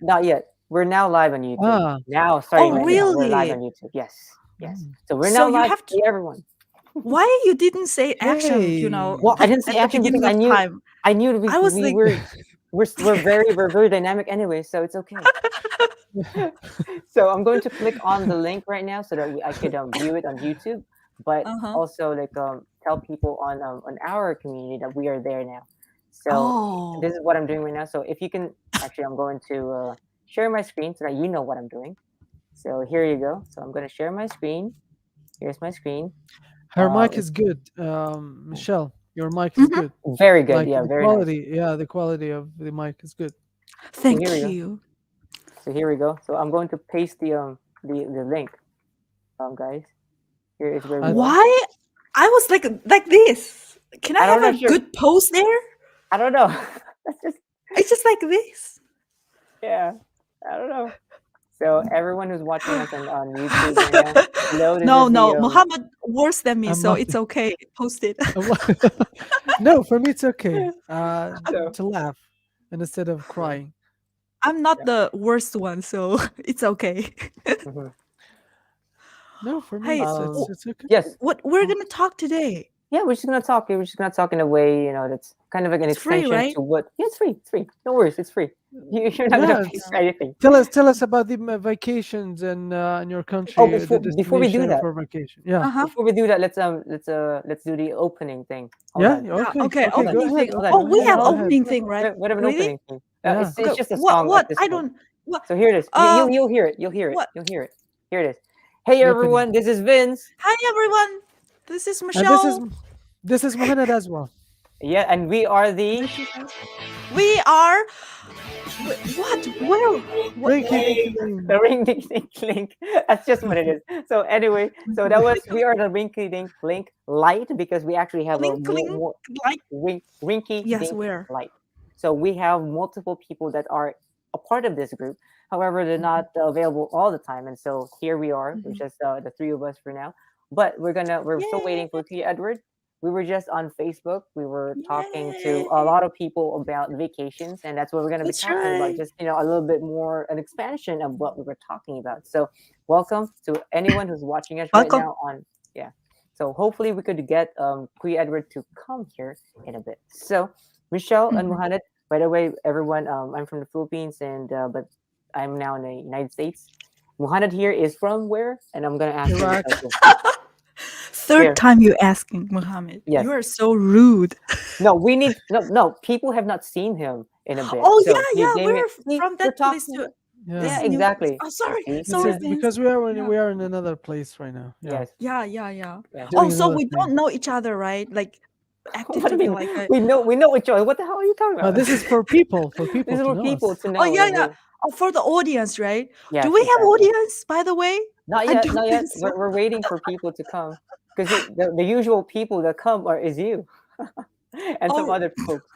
Not yet. We're now live on YouTube. Ah. Now, starting Oh, right now, we're live on really? YouTube. Yes, yes. Mm. So we're So now you live. have to. Hey, everyone. Why you didn't say action? Hey. Well, I didn't say At the action because beginning of time. I knew we I was we like, were we're very dynamic anyway, so it's okay. So I'm going to click on the link right now so that I could view it on YouTube, but uh-huh. also like tell people on our community that we are there now. So this is Oh, what I'm doing right now. So if you can, actually, I'm going to share my screen so that you know what I'm doing. So here you go. So I'm going to share my screen. Here's my screen. Her mic It's is good, Michelle. Your mic is mhm. good. very good. Like Yeah, the very nice. quality, yeah, the quality of the mic is good. So here we Thank go. you. So here we go. So I'm going to paste the link, guys. Here is where I we are. Why? I was like this. Can I I don't know. have a Sure. good pose there? I don't know. That's just It's just like this. yeah. I don't know. So everyone who's watching us on YouTube right now, hello. This No, is the no, Muhammad worse than me, I'm so not. it's okay. Post it. I'm not- no, for me it's okay. so To laugh and instead of yeah, crying. I'm yeah. not the worst one, so it's okay. Mhm. No, for me Hey, Um. it's okay. Yes. what we're gonna talk today? Yeah. We're just gonna talk. We're just gonna talk in a way, that's kind of like an It's free, extension right? to what. Yeah, it's free. It's free. No worries. It's free. You're not gonna Yeah, pay it's, for anything. tell us about the vacations and in your Oh, country, the before we do destination that, for vacation. Yeah. Uh-huh. let's do the opening thing. Hold Yeah, on. Yeah, okay. okay. Okay, Hold on. go Opening ahead. thing. Hold Okay, on. Oh, go we ahead. have Go Hold on. ahead. opening thing, right? We have an Really? opening thing. Yeah. It's Okay. just a What? song at What? this I point. don't. What? So here it is. Uh, You'll hear it. You'll hear it. what? You'll hear it. Here it is. Hey The opening. everyone, this is Vince. Hi, everyone. This is And this is Michelle. Mohamed as well. Yeah, and we are the Thank you, guys. We are. What? Where? What? Rinky Dinky the Ding. Rinky Dink Link. That's just what it is. So anyway, so that was we are the Rinky Dink Link Light because we actually have a Link, link, more like. Rinky Yes, Dink where? Light. So we have multiple people that are a part of this group. However, they're Mhm, not available all the time, and so here we are. We're mhm. just the three of us for now. But we're still waiting Yay! for T. Edward. We were just on Facebook. We were talking to a Yay! lot of people about vacations, and that's what we're going to be That's talking about. right. Just a little bit more an expansion of what we were talking about. So, welcome to anyone who's watching us right Welcome. now on yeah. So hopefully we could get Kui Edward to come here in a bit. So Michelle and Mhm. Muhammad. By the way, everyone, I'm from the Philippines, and but I'm now in the United States. Muhammad here is from where? And I'm gonna ask him the Iraq. question. Third Where? time you asking, Mohammed. You Yes. are so rude. No, we need no. People have not seen him in a bit, Oh so yeah, he yeah. gave me. We're See, from we're that place talking. too. Yeah. This Yeah, new place. exactly. Oh, sorry, See, sorry, see. Vince. Because Yeah, we are in another place right now. Yeah. Yes. yeah, yeah, yeah. Yeah. Oh, Doing so another we thing. don't know each other, right? Like, acted What do to you be mean? like a. We know each other. What the hell are you talking about? This is for people This is to for know people us. to Oh know yeah, that yeah. we're. Oh, for the audience, right? Do Yes, we have exactly. audience, by the way? Not I yet. don't Not think yet. so. We're waiting for people to come because the usual people that come is you and some Oh, other folks.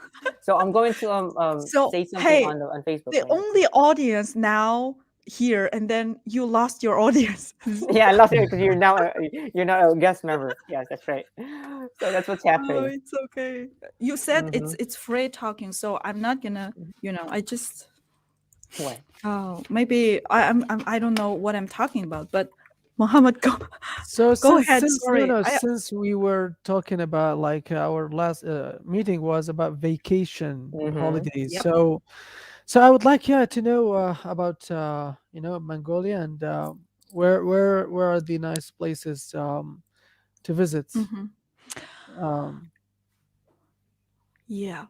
So I'm going to so say something hey, on Facebook the right now. only audience now here, and then you lost your audience. Yeah, I lost it because you're not a guest member. Yes, that's right. So that's what's Oh, happening. it's okay. You said Hmm. it's free talking, so I'm not gonna, I just What? maybe I don't know what I'm talking about, but Muhammad, go So go since ahead. since no Sorry, no I since we were talking about like our last meeting was about vacation Hmm. holidays. yep. So I would like to know about Mongolia and where are the nice places to visit. Mm-hmm. Um, Yeah.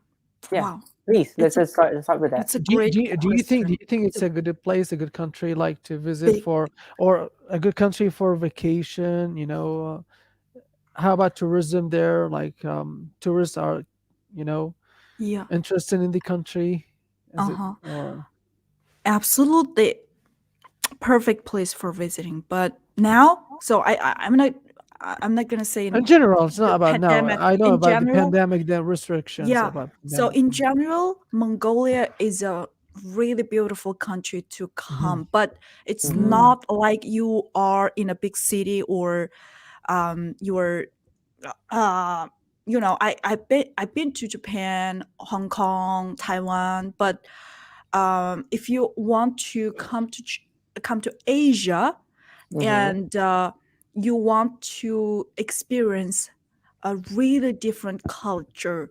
Yeah. Wow. Please, It's a let's start with that. it's a great do question. you think It's it's a a good place, a good country like to visit big for, or a good country for vacation? How about tourism there? Like tourists are, you know, yeah. interested in the country. Is it Uh-huh. or Absolutely perfect place for visiting. But now, so I'm not gonna say in general? It's the not about now. pandemic I know in about the general. pandemic, the restrictions Yeah. about So pandemic. in general, Mongolia is a really beautiful country to Mhm. come, but it's Hmm. Mm. not like you are in a big city or you're uh I've been to Japan, Hong Kong, Taiwan, but if you want to come to Asia, Mm-hmm. and you want to experience a really different culture,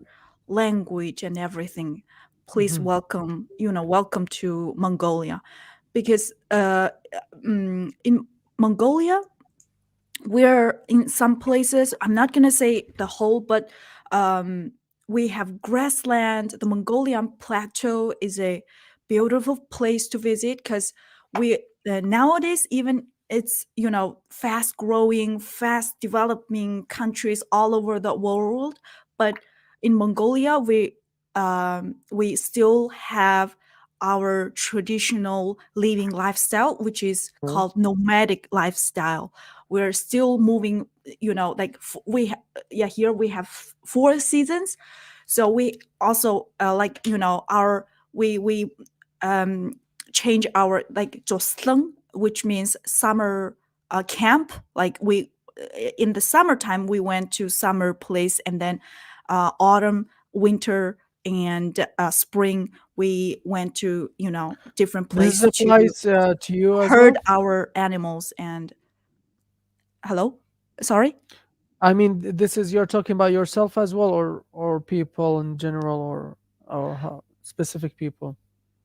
language, and everything, please Hmm. welcome to Mongolia, because in Mongolia, we're in some places, I'm not going to say the whole, but um, we have grassland. The Mongolian plateau is a beautiful place to visit, because we nowadays, even it's fast growing, fast developing countries all over the world, but in Mongolia, we still have our traditional living lifestyle, which is called nomadic lifestyle. We're still moving, like here we have 4 seasons. So we also our we um change our like joslung, which means summer camp. Like we in the summertime we went to summer place, and then autumn, winter, and spring we went to different This place to applies to you as herd well. our animals. And hello, sorry. I mean, this is you're talking about yourself as well, or people in general, or how, specific people.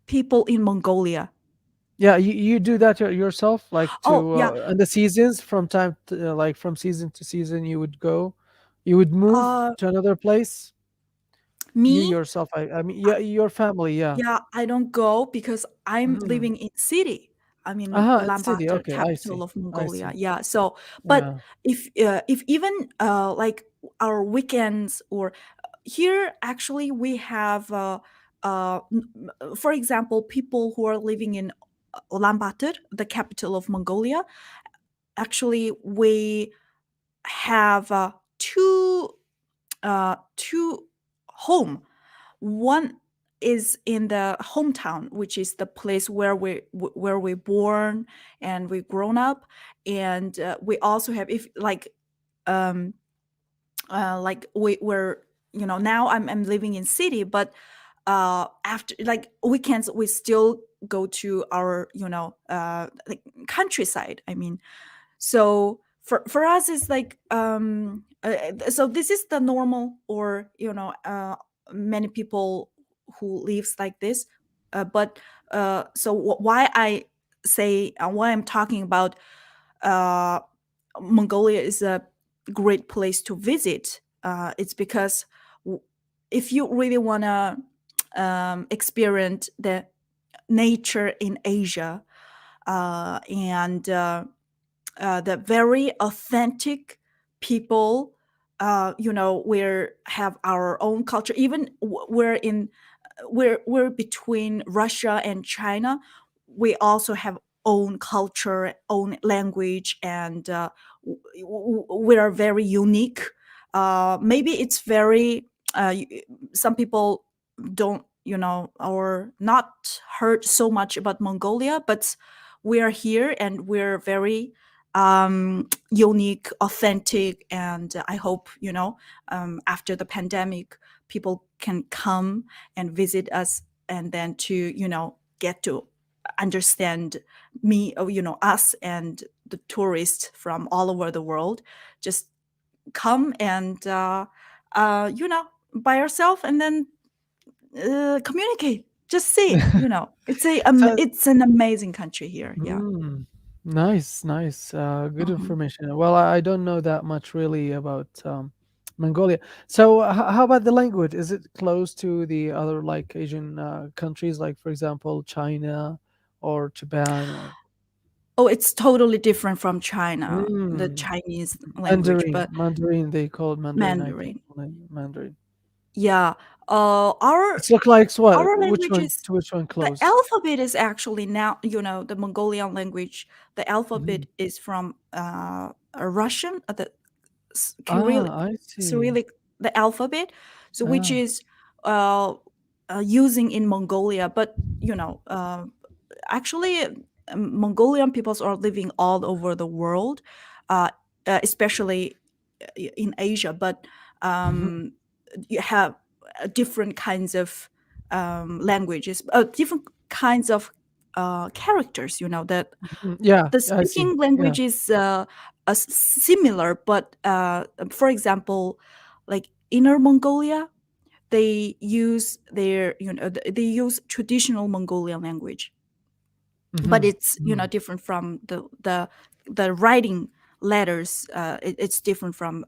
People in Mongolia. Yeah, you do that yourself, like Oh to yeah. and the seasons from time to, like from season to season, you would move uh to another place. You Me, yourself, I mean, yeah, your family, yeah. yeah, I don't go because I'm Mm. living in city. I'm in Uh-huh, it's city. Ulaanbaatar, Okay, I capital see. of I Mongolia. see. Yeah. So, but Yeah. if even like our weekends, or here actually we have for example, people who are living in Ulaanbaatar, the capital of Mongolia. Actually, we have two home. One is in the hometown, which is the place where we born and we grown up, and we also have, if like we're now I'm living in city, but after like weekends we still go to our like countryside. I mean, so for us it's like so this is the normal, or many people who lives like this. But so why I say, why I'm talking about uh Mongolia is a great place to visit, it's because w- if you really want to experience the nature in Asia, and the very authentic people. We have our own culture. Even we're between Russia and China. We also have own culture, own language, and we are very unique. Maybe it's very some people don't or not heard so much about Mongolia, but we are here and we're very unique, authentic, and I hope after the pandemic, people can come and visit us, and then to get to understand me, or us, and the tourists from all over the world. Just come and by yourself, and then communicate. Just see, So, it's an amazing country here. Yeah. mm, nice, nice. Good Mhm. information. Well, I don't know that much really about Mongolia. So, how about the language? Is it close to the other like Asian countries, like for example, China or Japan or Oh, it's totally different from China, the mm, Chinese language, Mandarin? but Mandarin, they call it Mandarin, I think. Mandarin. Mandarin. Yeah. Our It's look like what? our Which language one is, to which one the close? alphabet is actually now, the Mongolian language. The Mhm. alphabet is from a Russian, the Cyrillic, Ah, I see. Cyrillic, the alphabet, so which Ah. is uh, using in Mongolia. But actually, Mongolian peoples are living all over the world, uh, especially in Asia. But Mhm. you have different kinds of languages, different kinds of characters. That Yeah, the I see. speaking Yeah. language is similar, but for example, like Inner Mongolia, they use they use traditional Mongolian language, but Hmm. it's different from the writing letters. It's different from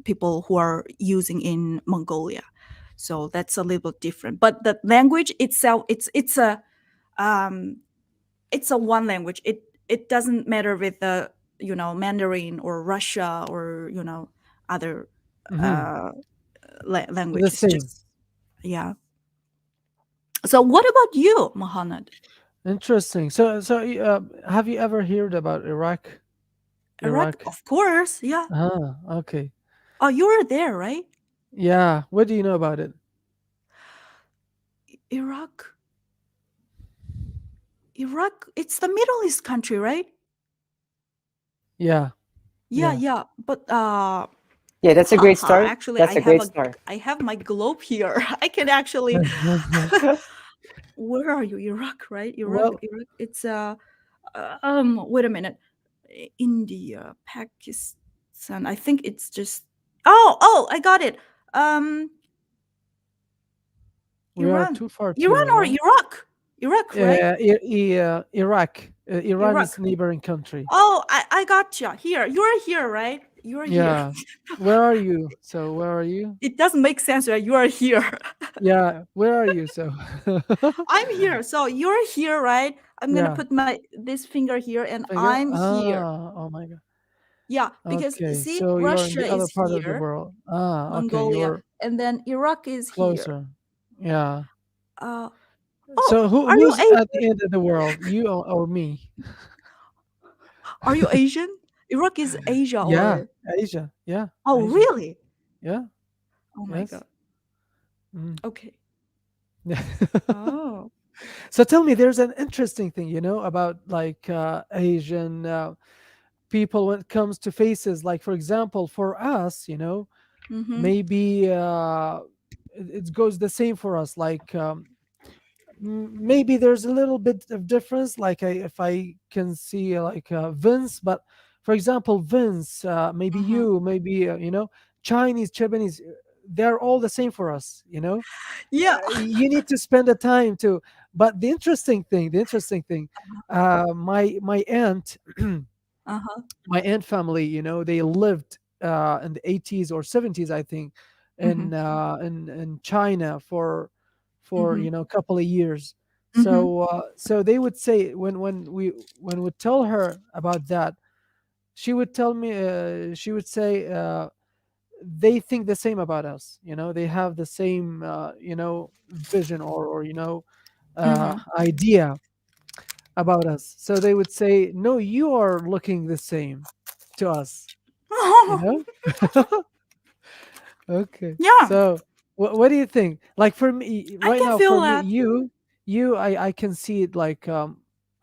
people who are using in Mongolia, so that's a little bit different. But the language itself, um, it's a one language. It doesn't matter with the Mandarin or Russia or other Hmm. uh, The languages. same. Just yeah. So what about you, Mohammed? Interesting. Have you ever heard about Iraq? Iraq, Iraq. of course. Yeah. Ah, okay. Oh, you were there, right? Yeah. What do you know about it? Iraq. Iraq. It's the Middle East country, right? Yeah. Yeah, Yeah. yeah. But Yeah, that's a great haha, start. actually, That's a great start. I have my globe here. I can actually. Where are you? Iraq, right? Iraq. Well, Iraq. It's Wait a minute. India, Pakistan. I think it's just. Oh, I got it. Um, we are Iran. too far to, Iran or Iraq? Iraq, right? Iraq. Iran is Iraq. neighboring country. Oh, I gotcha. Here, you're here, right? You're here. Yeah. Where are you? So where are you? It doesn't make sense, right? You are here. Yeah. Where are you? So. I'm here. So you're here, right? I'm gonna Yeah. put my this finger here, and Finger. I'm here. Ah. Oh my God. Yeah, because Okay. see, So you're in Russia the other is part of the here, world. Ah. Okay. Mongolia, You're and then Iraq is here. closer. Yeah. Uh oh, So are you who's at Asian? the end of the world? You or me? Are you Asian? Iraq is Asia, Yeah. or Asia. Yeah. oh, Asia. really? Yeah. Oh my Yes. god. Mm. Okay. Yeah. Oh. So tell me, there's an interesting thing, about like Asian people when it comes to faces. Like, for example, for us, Mm-hmm. maybe it goes the same for us. Like, maybe there's a little bit of difference. Like, if I can see like Vince, but for example, Vince, maybe Mm-hmm. you, maybe Chinese, Japanese, they're all the same for us. Yeah. You need to spend the time to. But the interesting thing, my aunt, Uh-huh. my aunt family, they lived in the 80s or 70s, I think, Mm-hmm. in China for Mm-hmm. a couple of years. Mm-hmm. So they would say, when we tell her about that, she would say, they think the same about us. They have the same vision, or Mm-hmm. idea about us. So they would say, no, you are looking the same to us. you know Okay. Yeah, So what do you think? Like, for me I right can now, feel for me, that. I can see it, like,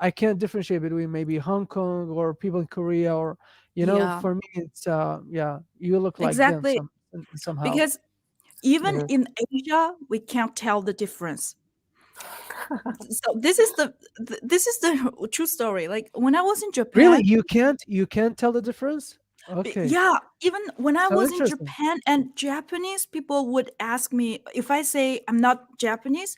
I can't differentiate between maybe Hong Kong or people in Korea, or Yeah, for me, it's yeah, you look like them exactly. somehow. Because even Mhm. in Asia, we can't tell the difference. So this is the true story. Like when I was in Really, Japan, you can't tell the difference? Okay. yeah, even when I So was in interesting. Japan, and Japanese people would ask me if I say I'm not Japanese,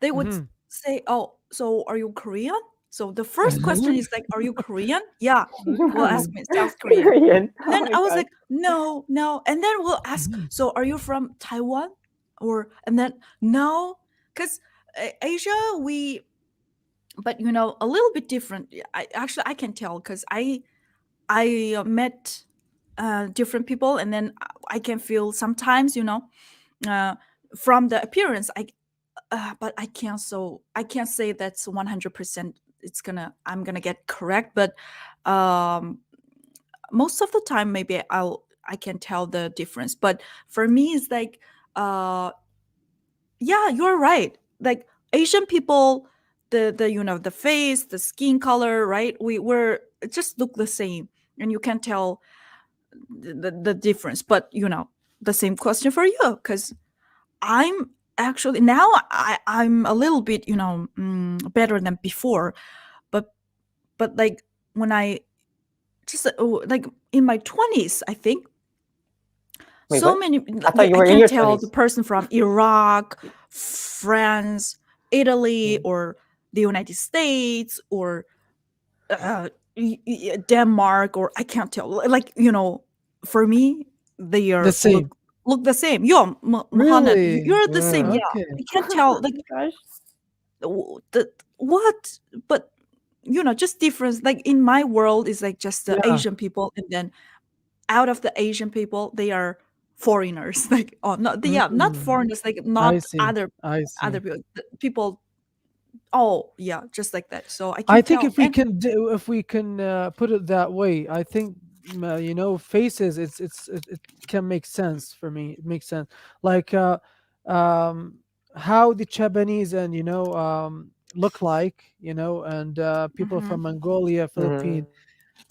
they would Hmm. say, "Oh, so are you Korean?" So the first question is like, "Are you Korean?" Yeah, will Okay. ask me South Korean. Korean. And Oh then my I was god. like, no, no. And then we'll ask, Mhm. so are you from Taiwan? And then, no, because Asia, but a little bit different. I can tell because I met different people, and then I can feel sometimes, uh, from the appearance, but I can't say that's 100%. I'm gonna get correct, but um, most of the time maybe I can tell the difference. But for me it's like uh yeah, you're right. Like Asian people, the the face, the skin color, right? We're it just look the same, and you can tell the difference. But the same question for you, because I'm actually now I'm a little bit, better than before, but like when I just like in my 20s, I think Wait, so what? many, I thought you I were in can't your tell the 20s. person from Iraq, France, Italy, Mm. or the United States, or Denmark, or I can't tell. Like, for me, they The are same. look the same. Yeah, Mohammed, Really? you're the same. Mm. Yeah, Okay. I can't tell. Oh Like, my gosh. the what, but just difference. Like in my world, is like just the Yeah. Asian people, and then out of the Asian people, they are foreigners. Like, oh, not yeah, not Mm, foreigners. Like I not see. I other see. people. People. Oh, yeah, just like that. So I I can think tell. if we And can do, if we can put it that way, I think faces. It can make sense for me. It makes sense. Like um, how the Japanese and look like, and people mhm, from Mongolia, Mm. Philippines,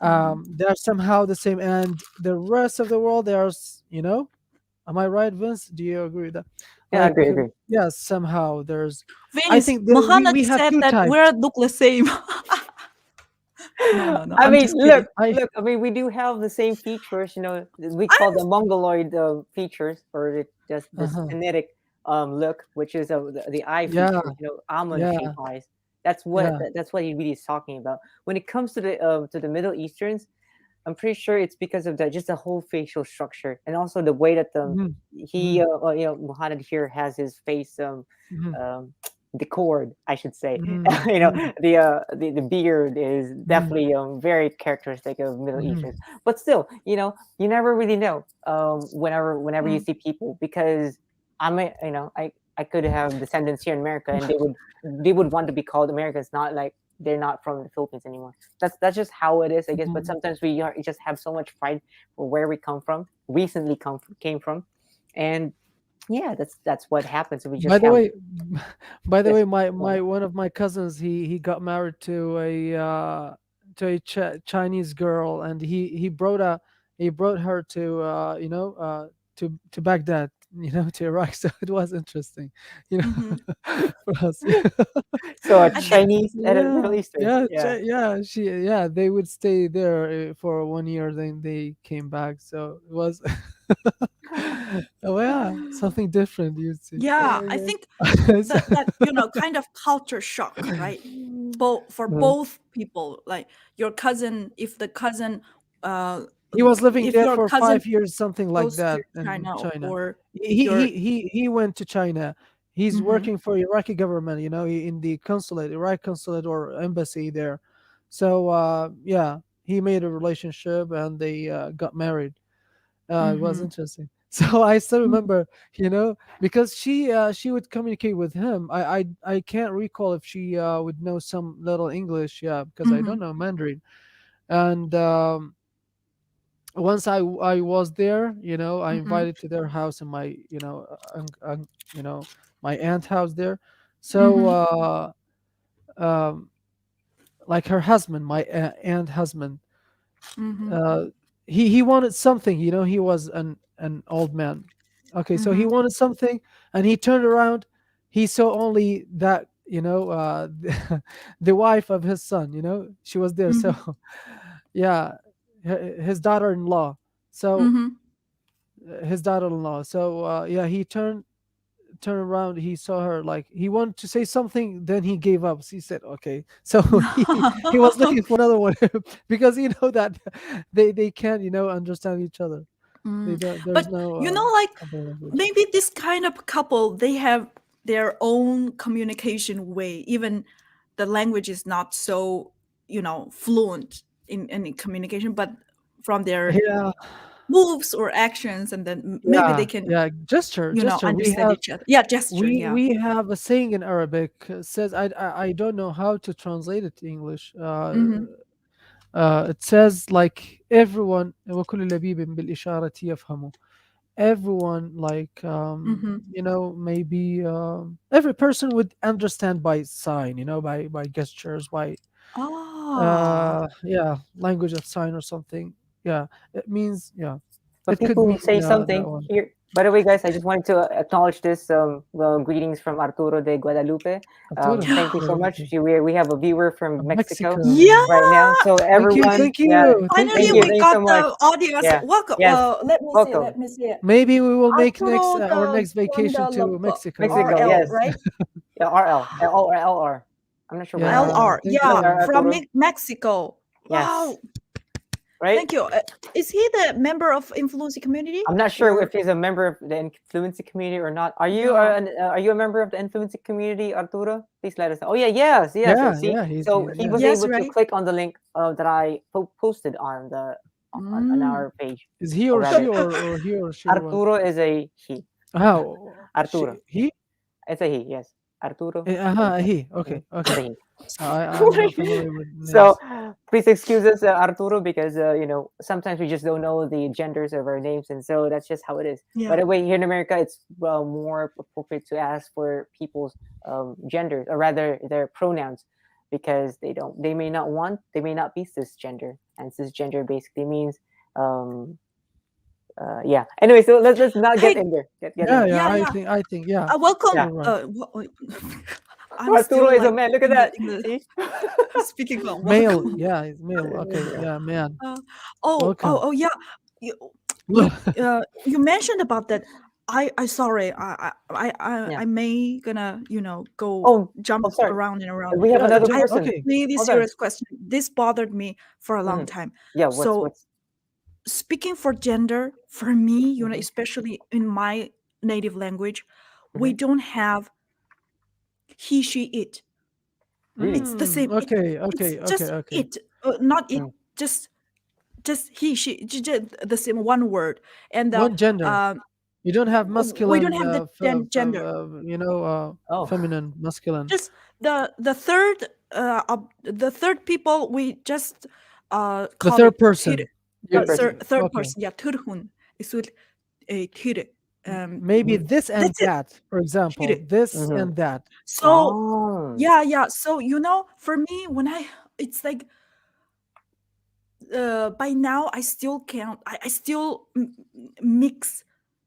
mhm. they're somehow the same, and the rest of the world, am I right, Vince? Do you agree with that? Yeah, I Like, agree, agree. yeah, somehow there's. I Venus, think Mohammed we have said two that types. we're look the same. No, no, no. I I'm mean, just kidding. I look. I mean, we do have the same features. We call I'm. the Mongoloid features, or just the uh-huh. Sinitic look, which is the eye Yeah, features. Almond yeah, shaped eyes. That's what yeah. he really is talking about. When it comes to the Middle Easterns, I'm pretty sure it's because of the whole facial structure, and also the way that Mhm, he mhm, Muhammad here has his face mhm, um decored, I should say. mhm, mhm, The beard is mhm, definitely very characteristic of Middle mhm, Easterns, but still, you never really know whenever you Mm, see people, because I could have descendants here in America, and they would want to be called Americans, not like they're not from the Philippines anymore. That's just how it is, I guess. But mhm. sometimes just have so much pride for where we come from, recently came from, and yeah, that's what happens. We By just the have way, by the yes. way, my Go ahead. my one of my cousins, he got married to a Chinese girl, and he brought her to to Baghdad, to Iraq. So it was interesting, you mhm. for us. So a I think. Chinese and a Yeah, Middle Eastern. yeah, Yeah. yeah. They would stay there for 1 year, then they came back. So it was, oh yeah, something different. You see, Yeah, I Okay. think So- that kind of culture shock, right? Both for Mhm. both people, like your cousin, if the cousin, uh, he was living if there your for cousin 5 years, something like goes to that, in China, China. or He your. he he went to China. He's Mhm, working for Iraqi government. In the consulate, Iraq consulate or embassy there. So yeah, he made a relationship and they got married. It was mhm, interesting. So I still mhm, remember, because she would communicate with him. I can't recall if she would know some little English, yeah, because I don't mhm, know Mandarin. And once I was there, I mhm, invited to their house and my you know my aunt house there. So mhm, um, like her husband, my aunt husband, mhm, uh, he wanted something. He was an old man. Okay, so he mhm, wanted something, and he turned around. He saw only that, the wife of his son. She was there. So mhm, yeah, his daughter-in-law. So mhm. his daughter-in-law. So yeah, he turned around. He saw her, like he wanted to say something. Then he gave up. He said, "Okay." So he was looking for another one because that they can't understand each other. They Mm. don't. There's But no like common language. maybe this kind of couple, they have their own communication way. Even the language is not so fluent in communication, but from their Yeah, moves or actions, and then maybe they yeah, can yeah. Gesture. We understand have each other. Yeah, gesture. we Yeah. we have a saying in Arabic, says, I don't know how to translate it to English. Mm-hmm. It says, like, everyone وكل لبيب بالإشارة يفهمه. Everyone, like, Mm-hmm. maybe every person would understand by sign, by gestures, by Ah. yeah, language of sign or something. Yeah, it means, yeah, But it could people mean say that something one. here. By the way, guys, I just wanted to acknowledge this. Well, greetings from Arturo de Guadalupe. Arturo, Thank you so much. We have a viewer from Mexico Mexico. right now. So Thank you, everyone, thank you, yeah, thank Finally, thank you. you. we Thanks so got much. the audience. Yeah. Welcome. Yes. Let me see. Welcome. Let me see. Maybe we will make next Arturo our de next vacation to Guadalupe. Mexico. Mexico. RL, Yes. right? Yeah. RL. or LR. I'm not sure what Yeah, LR. LR. thank Yeah, LR you. from Arturo. Mexico. Yes. Wow. Right. Thank you. Is he the member of Influency community? I'm not sure Or- if he's a member of the Influency community or not. Are you Yeah. are you a member of the Influency community, Arturo? Please let us know. Oh yeah, yes. Yeah, See, yeah, so he yeah. was Yes, able to right. click on the link that I posted on the on Mm. our page. Is he Or or she rather, or he or she or what? Arturo is a he. How? Arturo, He? it's a he. Yes, Arturo. He. Mhm, Okay, it's a okay. he. So I'm not familiar with So names. please excuse us, Arturo, because sometimes we just don't know the genders of our names, and so that's just how it is. By Yeah. the way, here in America, it's more appropriate to ask for people's genders, or rather their pronouns, because they may not be cisgender, and cisgender basically means yeah. Anyway, so let's not get Hey, in there. Get Yeah, in there. yeah. yeah, I think, yeah. welcome. Yeah. You're right. I'm Arturo still is a like man. Look at in that. the See? speaking about Male. welcome. Yeah, he's male. Okay. Yeah, man. Welcome. Oh, yeah. You, you mentioned about that. I sorry. Yeah. I may gonna go Oh, jump sorry. around and around. We have Yeah, another I have a person. okay. really Hold on. serious question. This bothered me for a long Mhm. time. Yeah. So What's speaking for gender, for me, Mhm. especially in my native language, we Mhm. don't have he, she, it. It's Really? the same. Okay, It's okay, okay, just okay. it, not it. Mm. Just he, she, the same one word, and One gender. um, You don't have we don't masculine, have the gender. Oh. feminine, masculine. Just the third the third people we just The call third it person. Third person. third Okay. person. Yeah, turhun. It's with a tyre. Maybe Mhm. this and That's it. that, for example. Tyre. This Mhm. and that. So Oh. yeah. So for me, when it's like by now I still can't. I still mix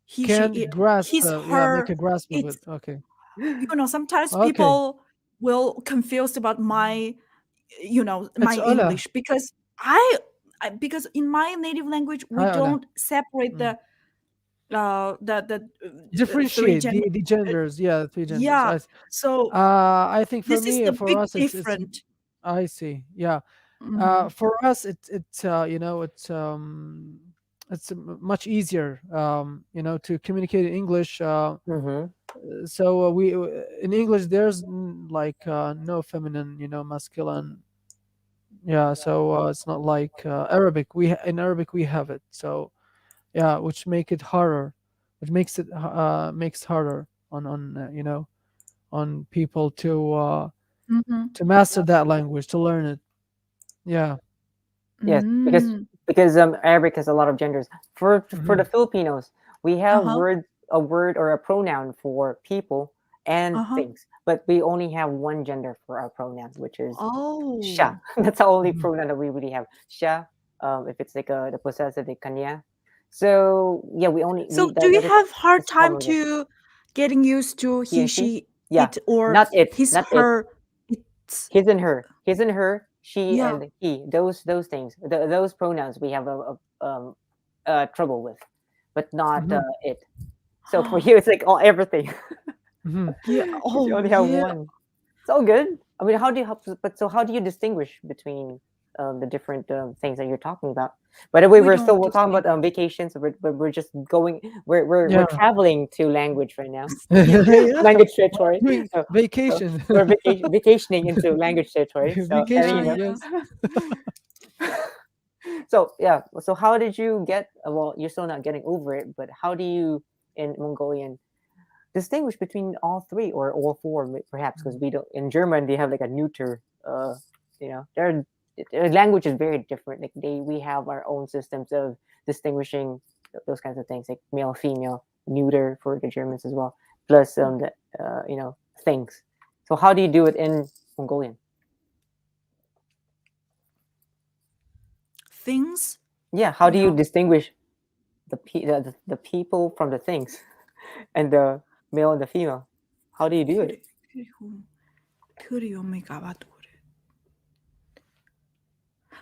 he, she, Can't it, grasp, his, yeah, make her. a grasp of it. It's Okay. sometimes Okay. people will confused about my It's my Ola. English because because in my native language we Hi, Ola. don't separate Mm. the three Differentiate gender. the genders. Yeah, the three genders. Yeah, so I think for this is me, the for big us, it's. different. I see. Yeah. Mhm. For us, it's much easier, to communicate in English. Mhm. So we in English there's like no feminine, masculine. Yeah, so it's not like Arabic. In Arabic we have it. So yeah, which make it harder, which makes harder on people Mhm. to master that language, to learn it. Yeah. Yes, because Mm. Arabic has a lot of genders. For the Hmm. Filipinos, we have Uh-huh. a word or a pronoun for people and Uh-huh. things, but we only have one gender for our pronoun, which is siya. Oh. That's the only Hmm. pronoun that we really have. Siya. If it's like the possessive, the kanya. So yeah, So do you that is have hard that's the time problem with to getting used to he he, and she. she, Yeah, it, or not it, his, not it. her, it's His and her, she yeah. and he. Those things, those pronouns we have trouble with, but not Hmm. it. So for you, it's like all everything Hmm. Yeah. because you Oh, only have yeah. one. It's all good. I mean, how do you distinguish between the different things that you're talking about? By the way, We don't we're talking about distinguish. vacations. So we're just going. We're Yeah. traveling to language right now. Yeah. Yeah. Language We're territory. doing So, so vacation. we're vacationing into language territory. So Yeah. Vacation. Yeah. Yes. so yeah. So how did you get? Well, you're still not getting over it, but how do you in Mongolian distinguish between all three or all four, perhaps? Because we don't in German they have like a neuter. Their language is very different. Like we have our own systems of distinguishing those kinds of things, like male, female, neuter for the Germans as well. Plus the things. So how do you do it in Mongolian? Things. Yeah, how do you distinguish the people from the things, and the male and the female. How do you do it?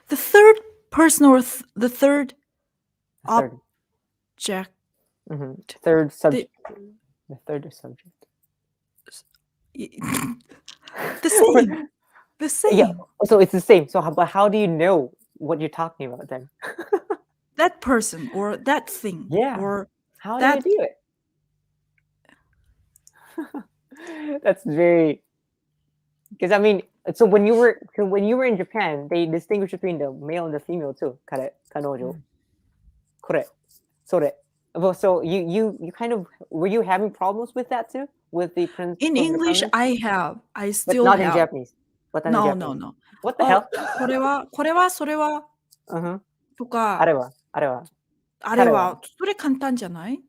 The third person or the third Third, object. third subject. The third subject. The same. The same. Yeah. So it's the same. So, but how do you know what you're talking about then? That person or that thing. Yeah. Or how that. do you do it? That's very. Because I mean, so when you were in Japan, they distinguish between the male and the female too. Kare, kanojo, kore, sore. Well, so you kind of were you having problems with that too with the In English, I but still not in have. Japanese. But not in No, Japanese. no. What the hell? これはそれはとか、あれはあれはあれはそれ簡単じゃない？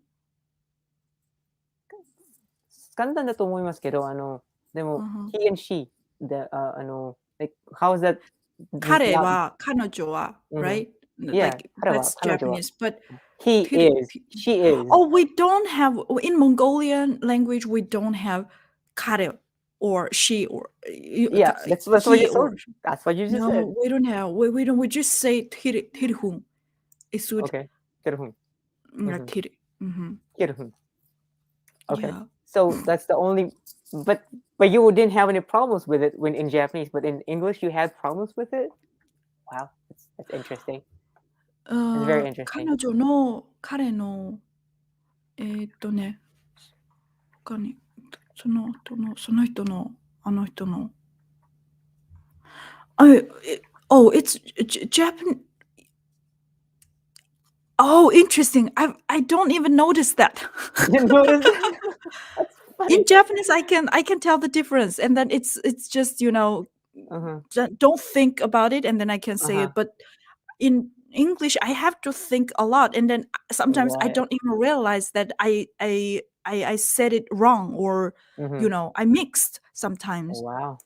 簡単だと思いますけど、でも、he and she, like, how is that? 彼は、彼女は、right? Yeah, Like, that's Japanese, but he is, she is. Oh, we don't have, in Mongolian language, we don't have 彼 or she or yeah, that's what you said. That's what you just said. No, we don't have. We don't. We just say tirhun. It's okay. tirhun. Tirhun. Okay. Yeah. So that's the only. But you didn't have any problems with it when in Japanese, but in English you had problems with it. Wow, that's interesting. It's very interesting. 彼女の彼のね、他にその人のあの人のoh, it's Japan. Oh, interesting. I don't even notice that. You didn't notice that? In Japanese, I can tell the difference, and then it's just don't think about it, and then I can say it. But in English, I have to think a lot, and then sometimes I don't even realize that I said it wrong, or I mixed sometimes. Wow.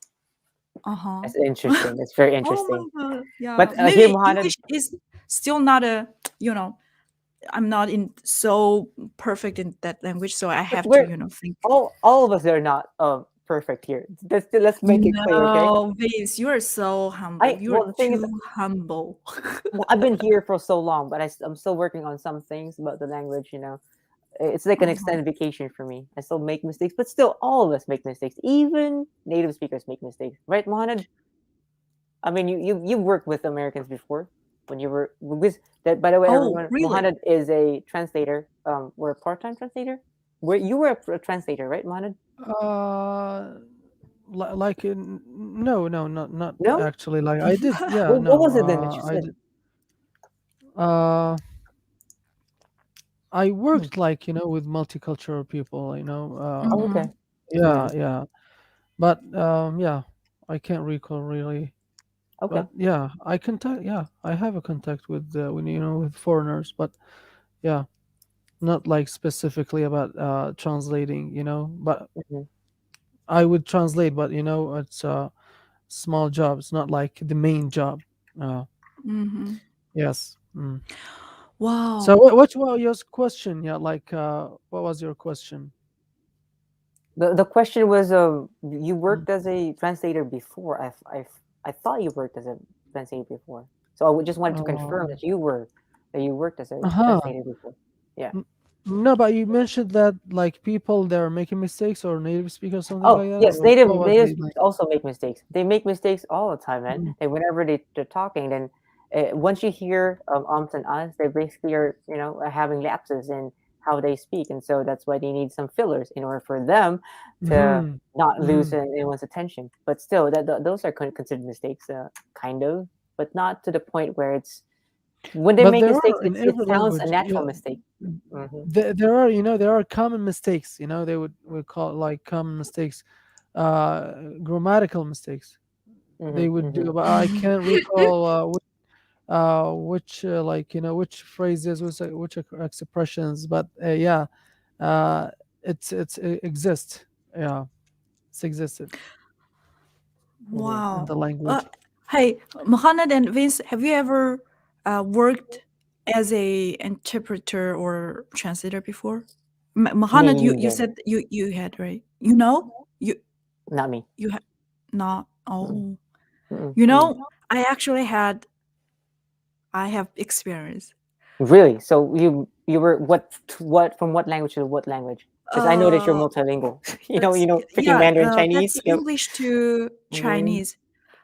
That's interesting. That's very interesting. Oh my God. Yeah. But maybe here, Mohammed, English is still not I'm not in so perfect in that language, so I have to think. All of us are not perfect here. Let's make it clear, okay? No, Vince, you are so humble. You're too humble. Well, I've been here for so long, but I'm still working on some things about the language. It's like an extended vacation for me. I still make mistakes, but still, all of us make mistakes. Even native speakers make mistakes, right, Mohammed? I mean, you worked with Americans before when you were with that. By the way, everyone, really? Mohammed is a translator. We're a part-time translator. You were a translator, right, Mohammed? Like no, not No? actually. Like I did, yeah. What was it then that you said? I worked like with multicultural people. Okay. Yeah. But yeah, I can't recall really. Okay. But yeah, I have a contact with with foreigners, but yeah, not like specifically about translating. But I would translate, but it's a small job. It's not like the main job. Yes. Wow. So what was your question? Yeah, like what was your question? The question was, you worked as a translator before. I thought you worked as a translator before. So I just wanted to confirm that you worked as a translator before. Yeah. No, but you mentioned that like people that are making mistakes or native speakers, something like that. Yes, or native what was it like? also make mistakes. They make mistakes all the time, man. And whenever they're talking, then once you hear ums and ahs, they basically are having lapses in how they speak, and so that's why they need some fillers in order for them to not lose anyone's attention. But still, those are considered mistakes, kind of, but not to the point where it's when they But make there mistakes, are in it every sounds a language, natural yeah. mistake. There are common mistakes. They would call it like common mistakes, grammatical mistakes. They would do, but I can't recall which which phrases, which expressions. But yeah, it exists. Yeah, it's existed. Wow. In the language. Hey, Mohammed and Vince, have you ever worked as a interpreter or translator before? Me Mohammed, you neither. said you had, right? You know, you Not me. you had not. Mm-mm. Oh, Mm-mm. you Me. know, I actually had. I have experience. Really? So you were what from what language to what language? Because I know that you're Uh, multilingual. that's Speaking yeah. Mandarin That's Chinese. English to Mongolian. Chinese,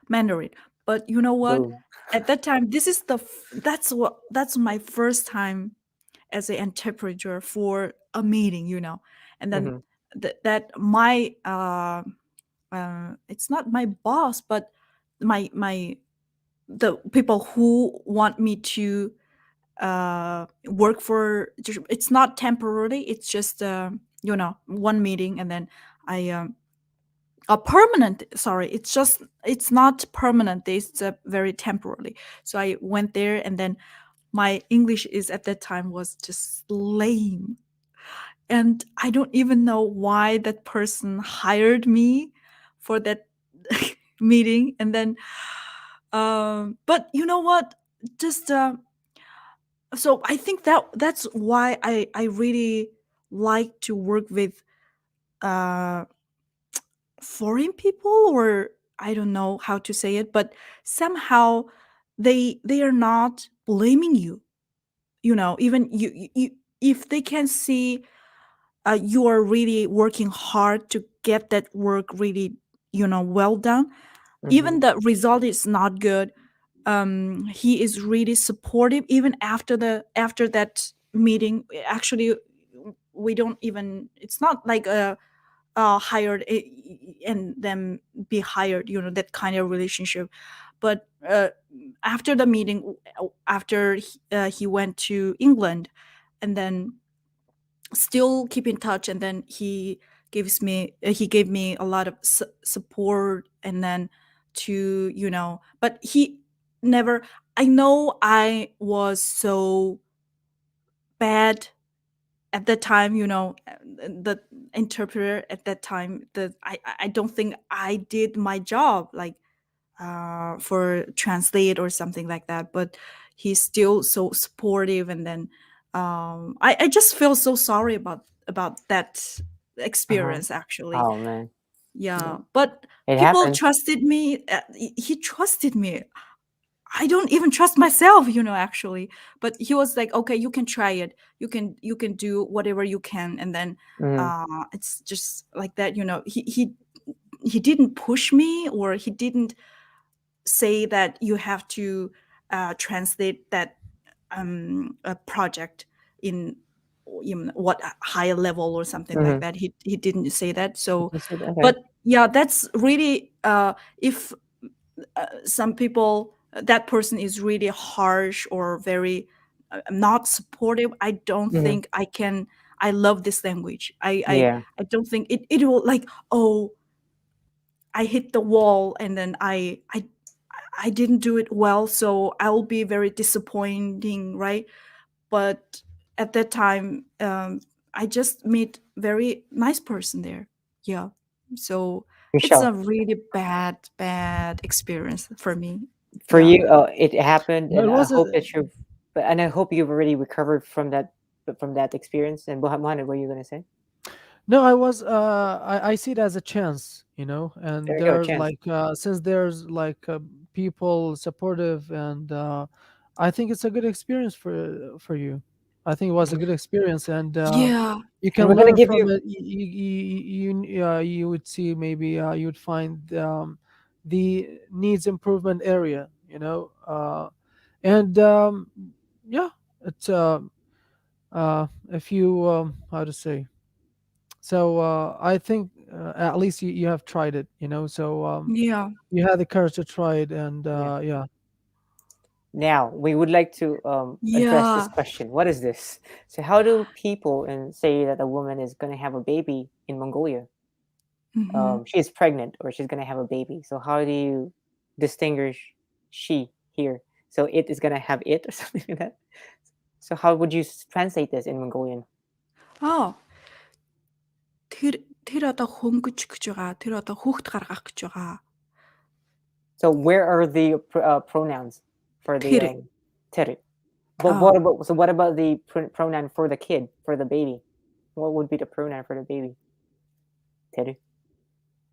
Mandarin. But you know what? Boom. At that time, this is that's my first time as an interpreter for a meeting, and then Mm-hmm. that my it's not my boss, but my the people who want me to work for. It's not temporarily. It's just one meeting, and then I a permanent. Sorry, it's not permanent. It's very temporarily. So I went there, and then my English is at that time was just lame, and I don't even know why that person hired me for that meeting. And then but you know what, just so I think that's why I really like to work with uh foreign people, or I don't know how to say it, but somehow they are not blaming you, even you if they can see you are really working hard to get that work really well done, even Mm-hmm. the result is not good. He is really supportive even after that meeting. Actually, we don't even, it's not like a hired and then be hired, that kind of relationship. But after the meeting, after he went to England, and then still keep in touch, and then he gave me a lot of support, and then to but he never, I know I was so bad at that time, the interpreter at that time, that I don't think I did my job, like for translate or something like that. But he's still so supportive, and then I just feel so sorry about that Uh-huh. experience, actually. Oh man. Yeah, but It people happens. trusted me. He trusted me. I don't even trust myself, actually. But he was like, okay, you can try it, you can do whatever you can. And then Mm-hmm. it's just like that. He didn't push me, or he didn't say that you have to translate that project in what higher level or something like Mm-hmm. that. He didn't say that. So, You said okay. but yeah, that's really if some people, that person is really harsh or very not supportive, I don't Mm-hmm. think I love this language. Yeah. I don't think it will, like, oh, I hit the wall, and then I didn't do it well, so I'll be very disappointing, right? But at that time, I just meet very nice person there. Yeah, so it's Michelle, a really bad experience for me. for Yeah. you, it happened, No, and it I was hope a that I hope you've already recovered from that experience. And Mohammed, what are you gonna say? no. I was. I see it as a chance, and There you go, there's chance. like since there's like people supportive, and I think it's a good experience for you. I think it was a Mhm. good experience, and Yeah. you And can we're gonna learn give from you. it. You would see maybe you would find the needs improvement area. And yeah, it's if you how to say. So I think at least you have tried it. So Yeah. you had the courage to try it, and Yeah. yeah. Now we would like to address this Yeah. question. What is this? So how do people and say that a woman is gonna have a baby in Mongolia? Hmm. She is pregnant or she's gonna have a baby. So how do you distinguish she here? So it is gonna have it or something like that. So how would you translate this in Mongolian? Аа, тэр одоо хөнгөж гэж байгаа. Тэр одоо хүүхд гаргах гэж байгаа. So where are the pronouns for the Тэр. ter? But Oh, what about the pronoun for the kid, for the baby? What would be the pronoun for the baby? Teru.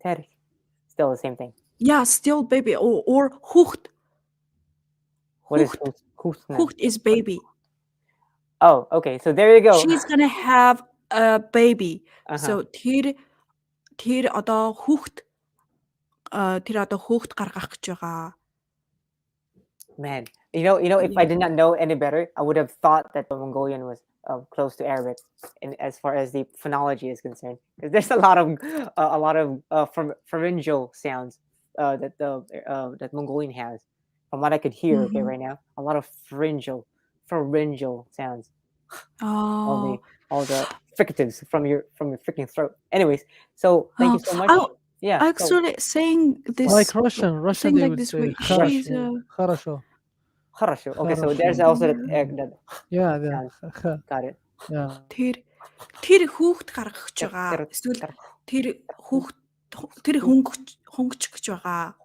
Teru. Still the same thing. yeah, still baby. Or hucht. What is Hucht. who's now? Hucht is baby. Oh, okay. So there you go. She's gonna have a baby. Uh-huh. So тэр одоо хүүхд тэр одоо хүүхд гаргах гэж байгаа. Man, if I Yeah. did not know any better, I would have thought that the Mongolian was close to Arabic, and as far as the phonology is concerned, because there's a lot of pharyngeal sounds that Mongolian has. From what I could hear, okay, Mhm. right now, a lot of pharyngeal sounds. All the Oh. all the fricatives from your freaking throat. Anyways, so thank you so much. Oh, Yeah. So actually saying Like this Russian, saying they like would this say way, she's Russian. хорошо, Хорошо. Okay, so there's хорошо. also that, mm, that Yeah, sound. Got it. yeah. тэр тэр хүүхд гаргах гэж Ter- байгаа. ter- Эсвэл ter- тэр хүүхд тэр хөнгөч гэж байгаа.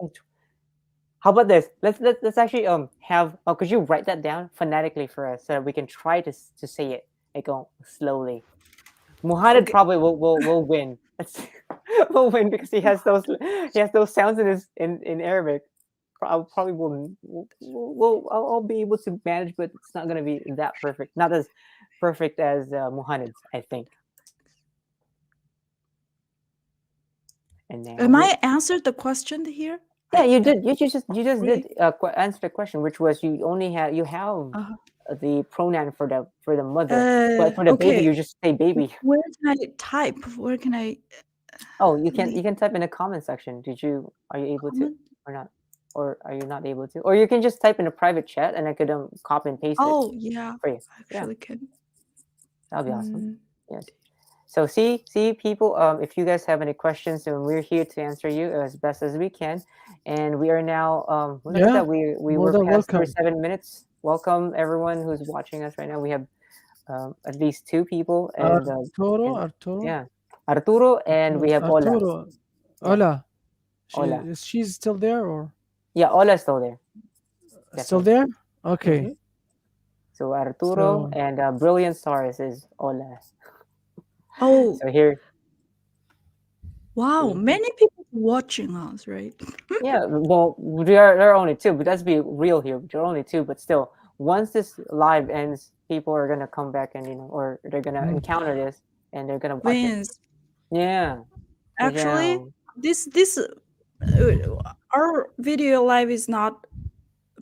How about this? Let's actually have could you write that down phonetically for us so that we can try to say it like slowly. Muhammad Okay. probably will win. Will win because he has those sounds in Arabic. I probably I'll be able to manage, but it's not gonna be that perfect. Not as perfect as Muhammad's, I think. And now Am I answered the question here? yeah, you did. You just Really? did answer the question, which was you have Uh, the pronoun for the mother, but for the baby, okay. you just say baby. Where can I type? Where can I Oh, you can leave type in the comment section. Are you able to comment? or not? Or are you not able to? Or you can just type in a private chat and I could copy and paste it Oh, yeah, for you. I Yeah, actually can. that'll be awesome. Mm. Yes. So see people, if you guys have any questions, then we're here to answer you as best as we can. And we are now look at Yeah, that, we more were than past welcome. 37 minutes. Welcome everyone who's watching us right now. We have at least two people and Arturo, yeah, Arturo, and we have Ola. Arturo. Yeah, Hola. Ola. She's still there or Yeah, Ola's still there. still Definitely. there? Okay. Mhm. So Arturo So and Brilliant Stars is Ola. Oh, So here, wow, many people watching us, right? yeah. Well, there are only two, but let's be real here. There are only two, but still, once this live ends, people are gonna come back and or they're gonna mm, encounter this and they're gonna watch it. Vince, Yeah. actually, Yeah. this our video live is not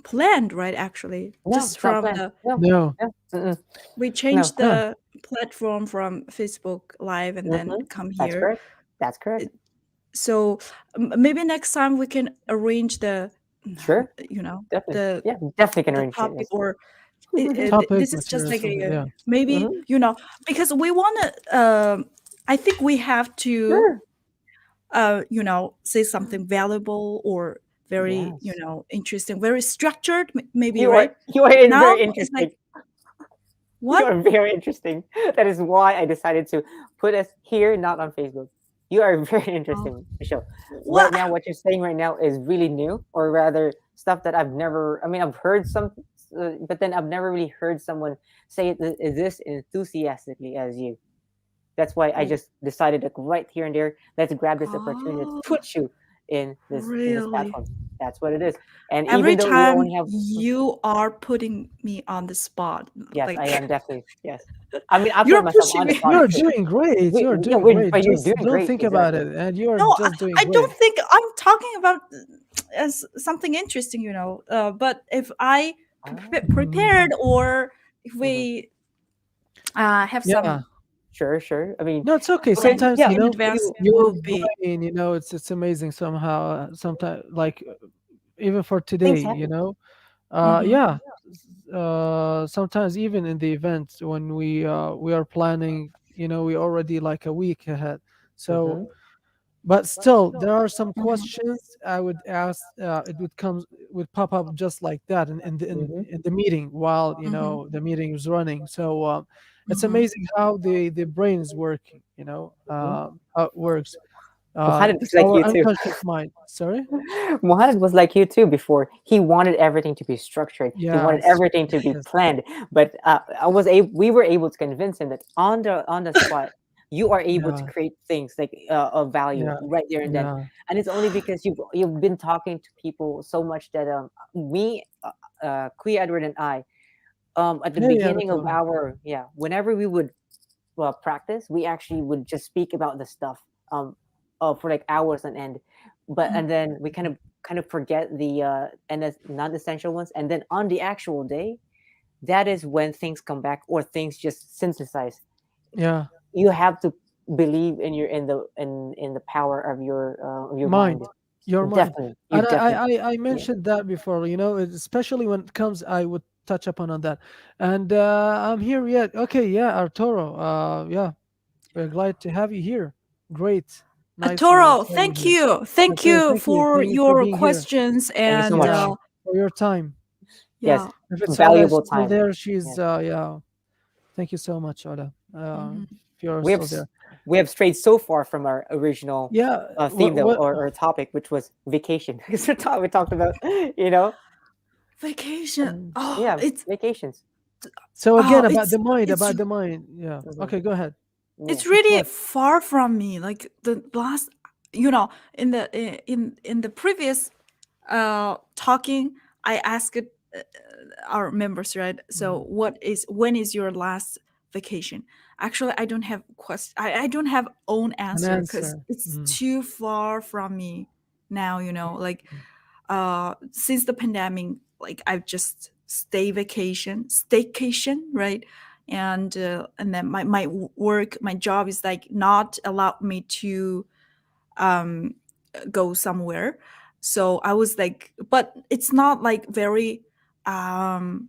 planned, right? Actually, No, just it's not from planned. the No. no. No. Mm-mm. we No. changed Huh. the platform from Facebook Live and then come That's here. correct. That's correct. So maybe next time we can arrange the Sure. Definitely. the Yeah. Definitely can the arrange it. topic Yes. or Topic this is just material like something. a Yeah. maybe Mhm. because we want to I think we have to Sure. say something valuable or very Yes. interesting, very structured, maybe, You are right? you are Now very it's like interesting. You what? are very interesting. That is why I decided to put us here, not on Facebook. You are very Oh, interesting, Michelle. Right what? now, what you're saying right now is really new, or rather, stuff that I've never. I mean, I've heard some, but then I've never really heard someone say it this enthusiastically as you. That's why I Oh, just decided, like, right here and there, let's grab this opportunity to oh, put you in this really? platform. That's what it is. And Every even though we time only have you are putting me on the spot, yes, I like am definitely yes. I mean, I put you're myself pushing on the me. spot You're too. doing great. You're Yeah, doing great. but you're Just doing don't great, think about exactly. it, and you're No, just doing I great. don't think I'm talking about as something interesting, but if I Mm, prepared or if Mhm. we have yeah. some Sure. I mean, No, it's okay. okay, plan Sometimes, yeah, in advance, it your will be. brain, it's amazing somehow. Sometimes, like even for today, things happen. Hmm. yeah. Sometimes even in the event when we are planning, we already like a week ahead. So, Hmm. but still, there are some Hmm. questions I would ask. Would pop up just like that Hmm. in the meeting while Hmm. the meeting is running. So it's Hmm. amazing how the brain is working. Hmm. How it works. Mohammed was It's like our you too. unconscious mind. Sorry. Mohammed was like you too before. He wanted everything to be structured. He wanted Yes. everything to be Yes. planned. But we were able to convince him that on the spot, you are able to Yeah. create things like of value Yeah. right there and then. Yeah. And it's only because you've been talking to people so much that Kui Edward and I, at the Hey, beginning of Arturo. our whenever we would practice, we actually would just speak about the stuff for like hours on end. But and then we kind of forget the and the non-essential ones. And then on the actual day, that is when things come back or things just synthesize. Yeah. You have to believe in the power of your Mind. mind. Your mind. Definitely, you And definitely I yeah. mentioned that before, especially when it comes, I would touch upon on that. And I'm here yet. Okay, yeah, Arturo. Yeah, we're glad to have you here. Great. Nice to Toro, have you thank here. you. Thank Okay, you thank you. for Thank you for your being here. questions. Thank you so And much. Yeah, for your time. Yes, yeah. If it's Oda valuable still time. there, she's Yes. yeah. Thank you so much, Oda. Mhm. If you're we have still s- there. we have strayed so far from our original Yeah. theme though, What or topic, which was vacation. Because we talked about you know Vacation. Oh, yeah, vacations. so again it's about the mind. Yeah. Hmm. Okay, go ahead. Yeah. it's Which really one? far from me. Like the last, in the previous talking, I asked our members, right? So Mm, when is your last vacation? Actually, I don't have I don't have own an answer because answer. it's Mm, too far from me now, like since the pandemic, like I've just staycation, right? And then my work, my job is like not allowed me to um go somewhere. So I was like, but it's not like very um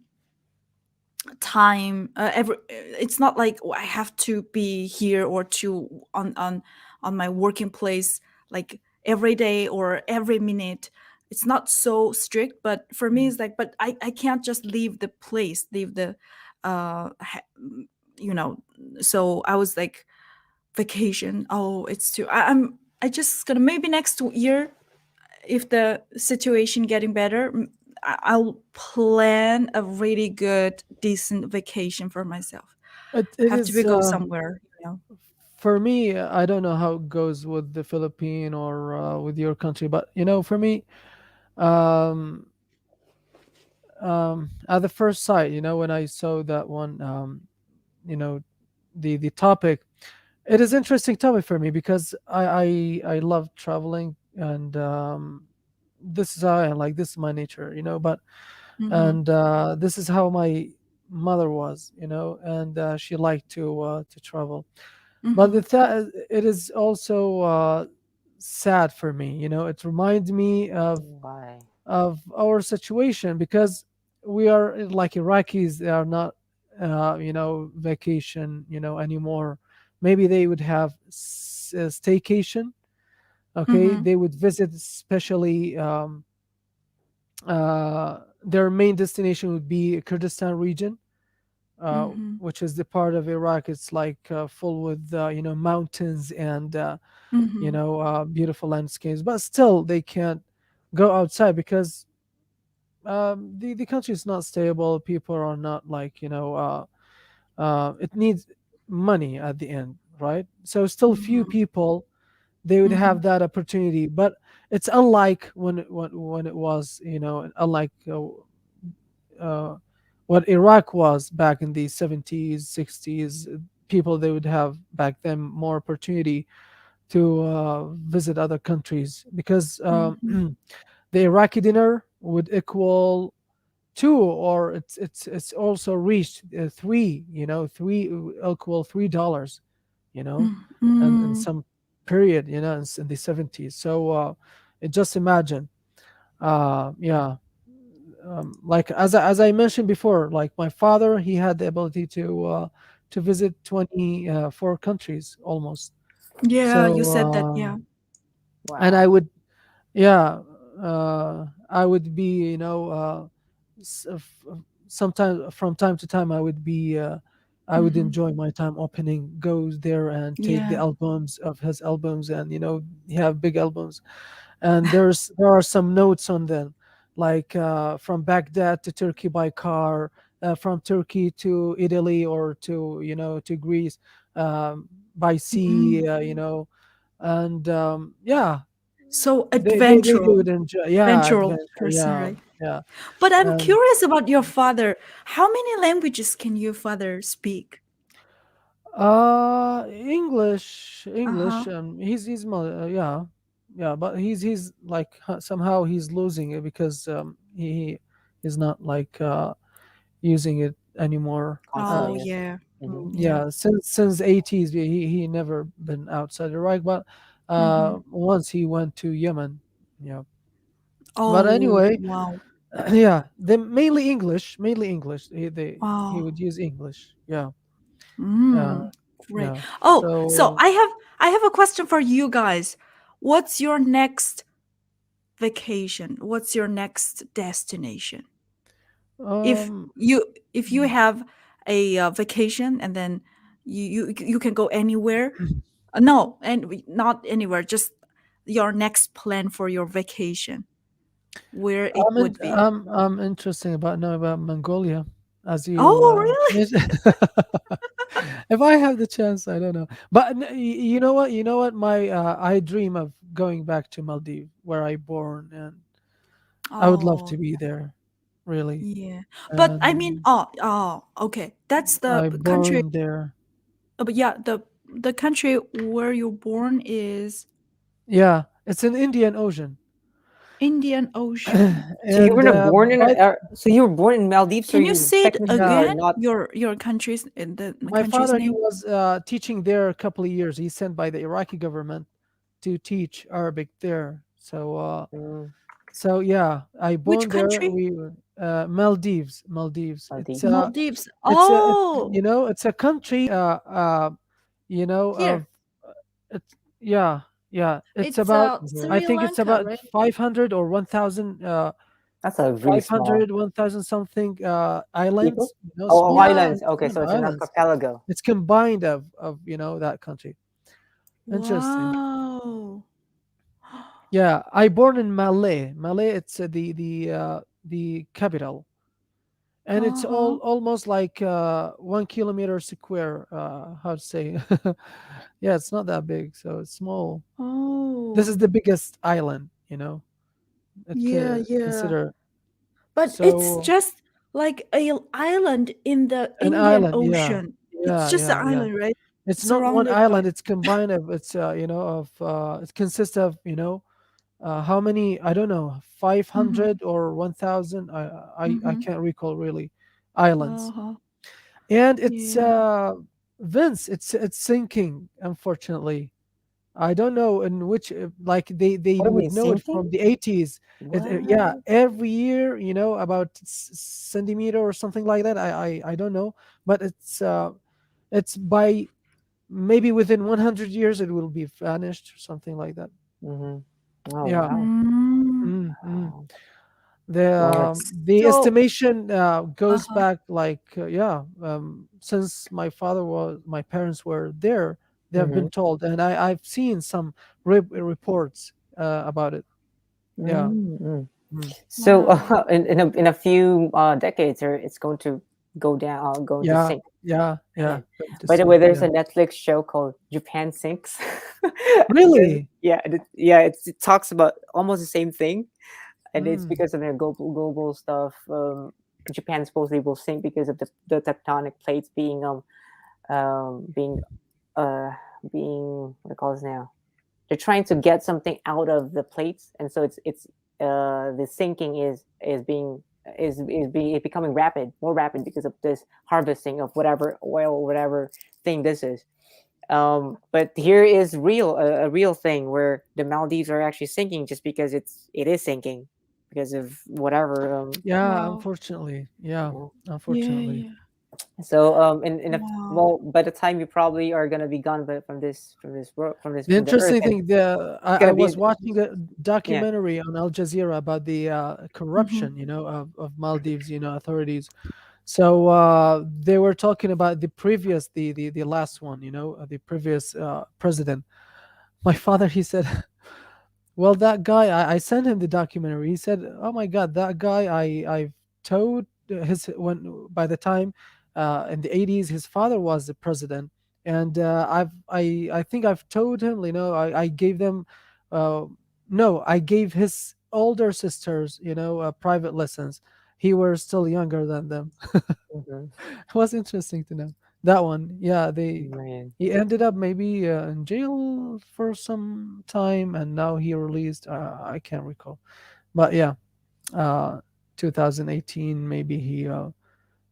time every it's not like I have to be here or to on my working place like every day or every minute. It's not so strict, but for me mm. it's like, but I can't just leave the place, leave the you know so I was like, vacation, oh, it's too I just gonna, maybe next year, if the situation getting better, I'll plan a really good, decent vacation for myself. It Have to be is go somewhere. for me. I don't know how it goes with the Philippine or with your country, but for me, um, at the first sight, when I saw that one, you know, the topic, it is interesting topic for me because I love traveling and this is how I am, like this is my nature, but Mm-hmm. and this is how my mother was, and she liked to travel. But Mm-hmm. it is also sad for me. It reminds me Why? of our situation because we are like Iraqis. They are not, vacation, anymore. Maybe they would have staycation. Okay, Mm-hmm. they would visit, especially their main destination would be Kurdistan region, Mm-hmm. which is the part of Iraq. It's like full with mountains and Mm-hmm. beautiful landscapes, but still they can't go outside because the country is not stable. People are not like it needs money at the end, right? So still few Mm-hmm. people they would Mm-hmm. have that opportunity, but it's unlike when it was unlike uh, what Iraq was back in the 70s, 60s. People they would have back then more opportunity to visit other countries because Mm-hmm. the Iraqi dinar would equal two, or it's also reached three. Three equal $3. You know, and in Mm-hmm. some period, in the 70s. So just imagine, yeah. Like as I mentioned before, like my father, he had the ability to visit 24 countries almost. Yeah, you So said that. Yeah. and I Wow. would, yeah, I would be, sometimes from time to time I would be I would Mm-hmm. enjoy my time opening, go there and take the Yeah. albums of his albums, and he have big albums, and there are some notes on them, like from Baghdad to Turkey by car, from Turkey to Italy, or to to Greece, by Mm-hmm. sea, and yeah, So they adventurous, would enjoy, yeah, adventurous adventure, person, yeah, right? yeah, But I'm and curious about your father. How many languages can your father speak? English, Uh-huh. yeah, yeah, but he's like, somehow he's losing it, because he's not like using it anymore. Oh, Constantly. yeah. Mm-hmm. Yeah. Yeah, since 80s, he never been outside Iraq, but Mm-hmm. once he went to Yemen. Yeah, but Oh, anyway, wow. yeah, they mainly English. He Wow. would use English. Yeah, uh, Mm, great. yeah. Oh, so So I have a question for you guys. What's your next vacation? What's your next destination? If um. you have a vacation and then you can go anywhere. No, and not anywhere, just your next plan for your vacation, where it would be. I'm interesting about knowing about Mongolia, as you Oh, really? mentioned. If I have the chance, I don't know, but you know what? You know what? I dream of going back to Maldives, where I born, and I would love Oh, to be there, really. yeah. But I mean, And okay. That's the I country. born there. But yeah, the country where you're born is Yeah, it's in Indian Ocean, Indian Ocean. So you were and not born in, but so you were born in Maldives, so Can you you say it technically yeah, are again? not. Your country's in the my country's father, he name? was teaching there a couple of years. He's sent by the Iraqi government to teach Arabic there. Mm, So yeah, I Which born there. country? We Maldives, Maldives. Maldives. Maldives. It's Oh, it's a country. here. Of it's yeah, yeah. It's It's about, Hmm. I Sri think it's Lanka, about right? 500 or 1,000, That's a really small 500, 1,000 something people. islands. Oh, oh, Small, Yeah. islands. Okay, so small it's an islands. archipelago. It's combined of that country. Interesting. Wow. Yeah, I born in Malay. Malay, it's the capital, and it's Uh-huh. almost like 1 kilometer square. How to say? Yeah, it's not that big, so it's small. This is Oh. the biggest island. It Yeah, yeah. consider, But it's so just like a island in the an Indian island. Yeah, Ocean. It's yeah, just an yeah, yeah. island, right? It's not one Surrounded by. island. It's combined of, it's of it consists of, how many, I don't know, Mm-hmm. 500 or 1,000, I Mm-hmm. can't recall really, islands. Uh-huh. And it's Yeah. Vince, it's sinking, unfortunately. I don't know in which, like, they What do you mean, would know it sinking? from the 80s. Yeah, What? every year, about centimeter or something like that. I don't know, but it's by, maybe within 100 years it will be vanished, or something like that. Mm-hmm. Oh Yeah. wow. Mm. Mm-hmm. Wow. The Well, it's the So, estimation goes uh-huh. back, like, yeah, since my parents were there, they have mm-hmm. been told, and I've seen some reports about it. Yeah. Mm-hmm. Mm. So Wow. in a few decades, or it's going to go down, going to Yeah, sink yeah, yeah. again. Going to By the way, sink, there's yeah. a Netflix show called Japan Sinks. Really? Yeah, yeah, it talks about almost the same thing, and it's Mm. because of their global stuff. Japan supposedly will sink because of the tectonic plates being uh being, what it calls now. They're trying to get something out of the plates, and so it's the sinking is becoming more rapid because of this harvesting of whatever oil, whatever thing this is. But here is a real thing where the Maldives are actually sinking, just because it is sinking because of whatever. Yeah, Wow. unfortunately. Yeah, You Yeah, unfortunately. yeah. So Wow. well, by the time you probably are gonna be gone, but The from the earth, interesting and thing, it's I gonna was be, watching a yeah. documentary on Al Jazeera about the Mm-hmm. corruption, of Maldives, authorities. So they were talking about the previous, the last one, the previous president. My father, he said, well, that guy, I sent him the documentary. He said, "Oh my God, that guy, I've told his when by the time in the 80s, his father was the president, and I think I've told him, I gave them, uh, no, I gave his older sisters, private lessons. He were still younger than them." Mhm. It was interesting to know that one. Yeah, they Man. he ended up maybe in jail for some time, and now he released. I can't recall, but yeah, uh, 2018 maybe he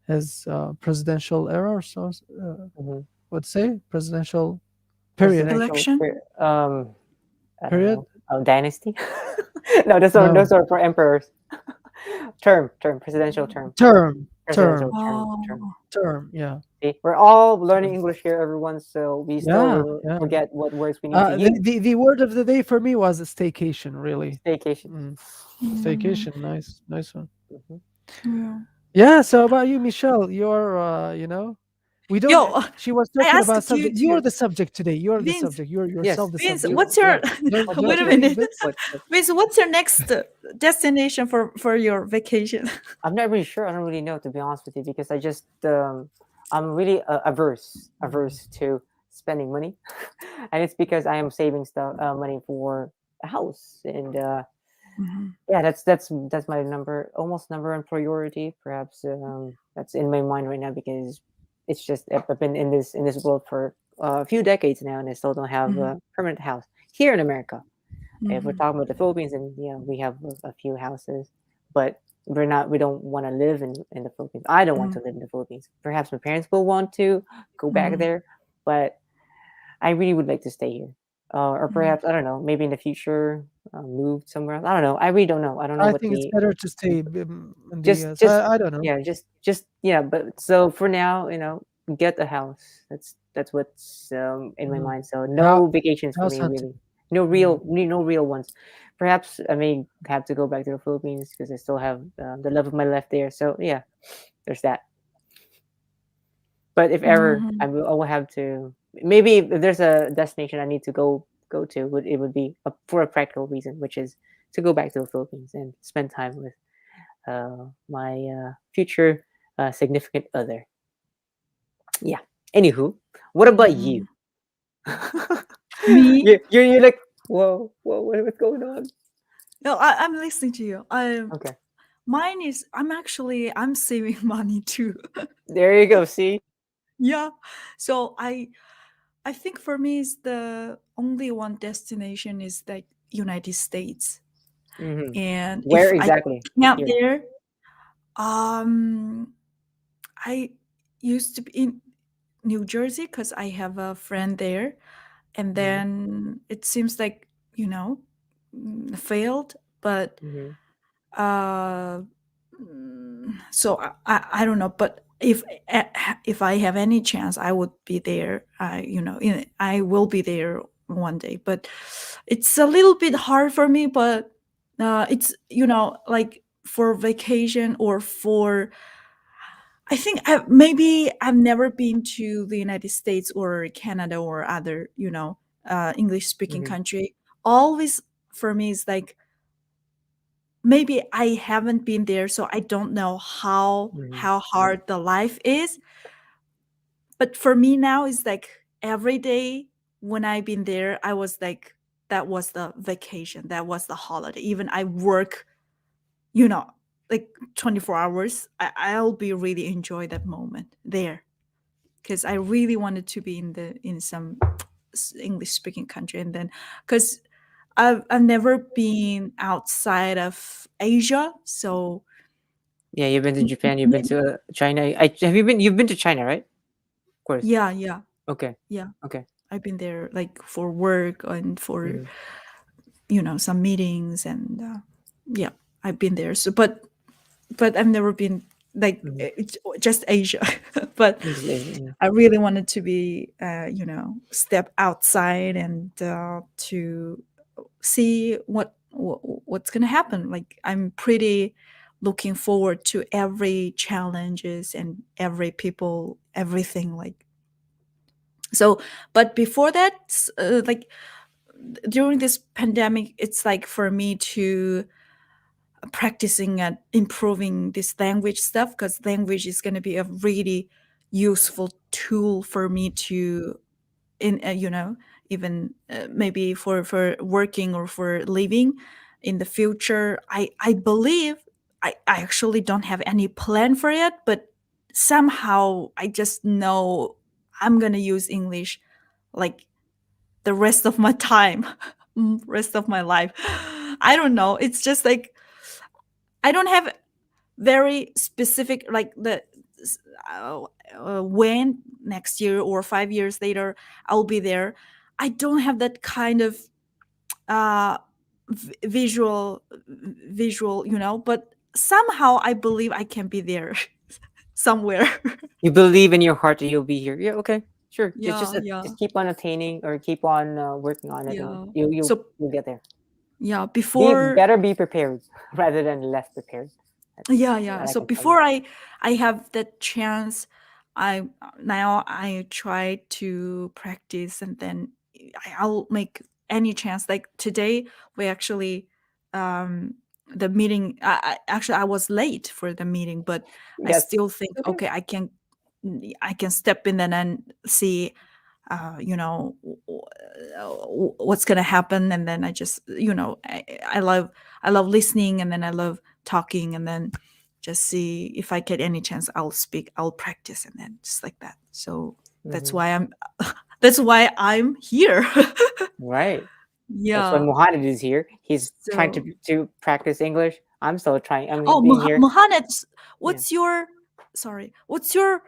his presidential era or so. Mhm. Would say presidential period. Presidential Election. I don't Period. know. Dynasty? No, those No, are for emperors. Term, presidential term. term, Presidential term, term. Oh. term. Yeah, See, we're all learning term. English here, everyone, so we still Yeah, will yeah. forget what words we need to The, use. the the word of the day for me was staycation. Really, Staycation. mm. Mm, Staycation. Nice, nice one. Mhm. yeah. Yeah. So about you, Michelle, you're, we don't. Yo, She was I talking about asked you subject. You're to the subject today. You're the Vince. subject. You're Yes. yourself the Vince, subject. what's Yeah. your Don't wait What? a you minute. think, Vince? What? Vince, what's your next destination for your vacation? I'm not really sure. I don't really know, to be honest with you, because I'm really averse to spending money, and it's because I am saving stuff money for a house, and Mhm. yeah, that's my almost number one priority. Perhaps that's in my mind right now, because it's just I've been in this world for a few decades now, and I still don't have Mhm. a permanent house here in America. If we're Mhm. talking about the Philippines, and yeah, we have a few houses, but we don't want to live in the Philippines. I don't want Mhm. to live in the Philippines. Perhaps my parents will want to go back Mhm. there, but I really would like to stay here. Or Mhm. perhaps, I don't know, maybe in the future, move somewhere else. I don't know. I really don't know. I don't know I what think it's the better to stay in the just U.S. just I don't know. yeah, just yeah. But so for now, get a house. That's what's in my Mhm. mind. So How no vacations for house me, hunting. really. No Mm. real, no real ones. Perhaps I may have to go back to the Philippines because I still have the love of my life there. So yeah, there's that. But if ever Mhm. I will have to, maybe if there's a destination I need to go to, it would be for a practical reason, which is to go back to the Philippines and spend time with my future significant other. Yeah. Anywho, what about you? Mhm. Me? You're like, whoa, what's going on? No, I'm listening to you. Okay, Mine is I'm saving money too. there you go. See. Yeah. So I think for me is the only one destination is like United States. Hmm. And Where if I exactly? camp Here. there, um I used to be in New Jersey because I have a friend there. And Hmm. then it seems like, failed. But Hmm. uh so I don't know, but if I have any chance, I would be there. I will be there one day, but it's a little bit hard for me. But it's like for vacation or for I think maybe I've never been to the United States or Canada or other English speaking Hmm. country. Always for me is like maybe I haven't been there, so I don't know Hmm. how hard the life is. But for me now, it's like every day when I've been there, I was like, that was the vacation, that was the holiday. Even I work, you know, like 24 hours, I'll be really enjoy that moment there because I really wanted to be in some English speaking country, and then because I've never been outside of Asia, so Yeah, you've been to Japan. You've been maybe to China. Have you been? You've been to China, right? Of course. yeah, yeah, Okay. yeah. Okay. I've been there like for work and for Hmm. some meetings and yeah, I've been there. So, but I've never been like Hmm. it's just Asia. But Just Asian. I really wanted to be, step outside and to see what's gonna happen. Like I'm pretty looking forward to every challenges and every people, everything like. So, but before that, like during this pandemic, it's like for me to practicing and improving this language stuff, because language is going to be a really useful tool for me to in even maybe for working or for living in the future. I believe I actually don't have any plan for it, but somehow I just know I'm gonna use English like the rest of my time, rest of my life. I don't know, it's just like I don't have very specific like the uh, when next year or 5 years later I'll be there. I don't have that kind of uh visual, but somehow I believe I can be there somewhere. You believe in your heart that you'll be here. Yeah, okay, sure. Yeah, yeah, Just keep on attaining or keep on working on it, and yeah. So you'll get there. yeah, Be before better be prepared rather than less prepared. yeah, That's yeah. what I So can tell you. before I have that chance, I now I try to practice, and then I'll make any chance. Like today, we actually the meeting. Actually, I was late for the meeting, but I Yes. still think Okay. okay, I can step in and then see uh, you know w- what's gonna happen, and then I just I love listening, and then I love talking, and then just see if I get any chance I'll speak, I'll practice, and then just like that. So that's Hmm. why I'm that's why I'm here. Right. That's why Yeah. Muhammad is here. He's trying So to practice English. I'm still trying. I mean, oh, being here. Mohamed, Yeah. what's your what's your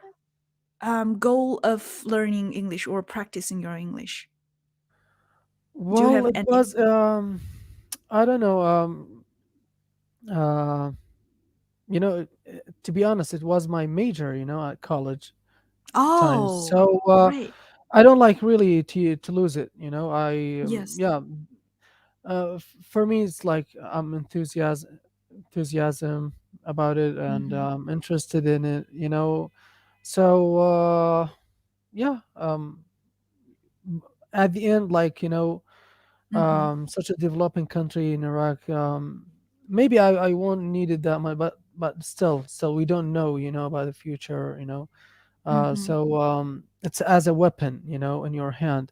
goal of learning English or practicing your English? Do you Well, have it any? was I don't know, uh to be honest, it was my major, at college times. Oh, So great. I don't like really to lose it. I Yes. yeah. For me, it's like I'm enthusiasm about it, and Mhm. interested in it. So yeah. At the end, like Mhm. such a developing country in Iraq. Maybe I won't need it that much, but still, we don't know, about the future. Mhm. So it's as a weapon, in your hand.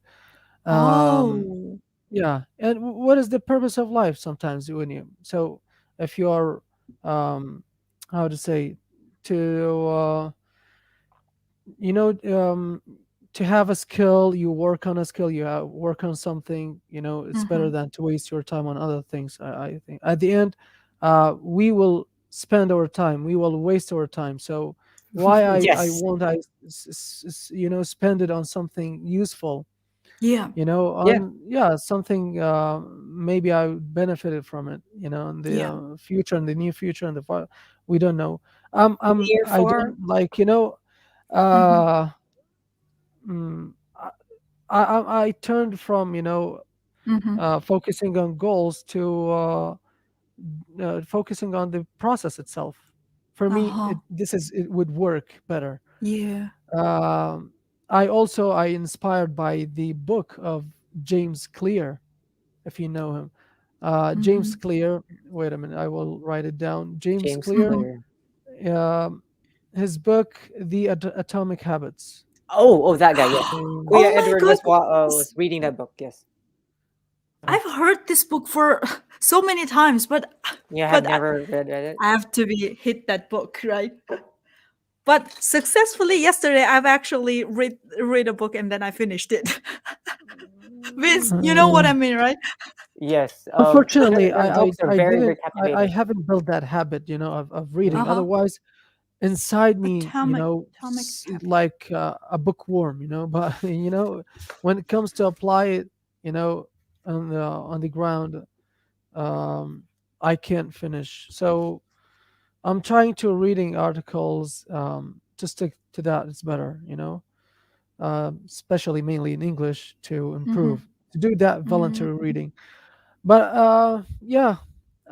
Um, Oh. yeah, and what is the purpose of life? Sometimes when if you are, um, how to say, to you know um to have a skill, you work on a skill, work on something, it's better Mhm. than to waste your time on other things. I think at the end, we will spend our time, we will waste our time. So why I Yes. won't spend it on something useful, Yeah. Yeah. on yeah, something, maybe I benefited from it, in the Yeah. future, in the near future, in the far, we don't know. Near I far. don't like, Mhm. uh mm, I turned from, Mhm. focusing on goals to focusing on the process itself. For me, Uh-huh. it would work better. Yeah. um I inspired by the book of James Clear, if you know him. James Mhm. Clear. Wait a minute, I will write it down. James James Clear. Mhm. Clear. um, his book, The Atomic Habits. Oh, that guy. Yes. Um, Kuya Oh my Edward was goodness. reading that book. Yes. yeah. I've heard this book for so many times, but You have but I never read it. I have to be hit that book, right? But successfully yesterday I've actually read a book and then I finished it. Vince, you know what Uh, I mean, right? Yes. Unfortunately, Them books are I very very didn't, I captivating. haven't built that habit, of reading. Uh-huh. Otherwise, inside me, Atomic Habits. like a bookworm, but when it comes to apply it, on the ground, um, I can't finish. So I'm trying to reading articles, to stick to that. It's better, especially mainly in English, to Mhm. improve, to do that Mhm. voluntary reading. But yeah,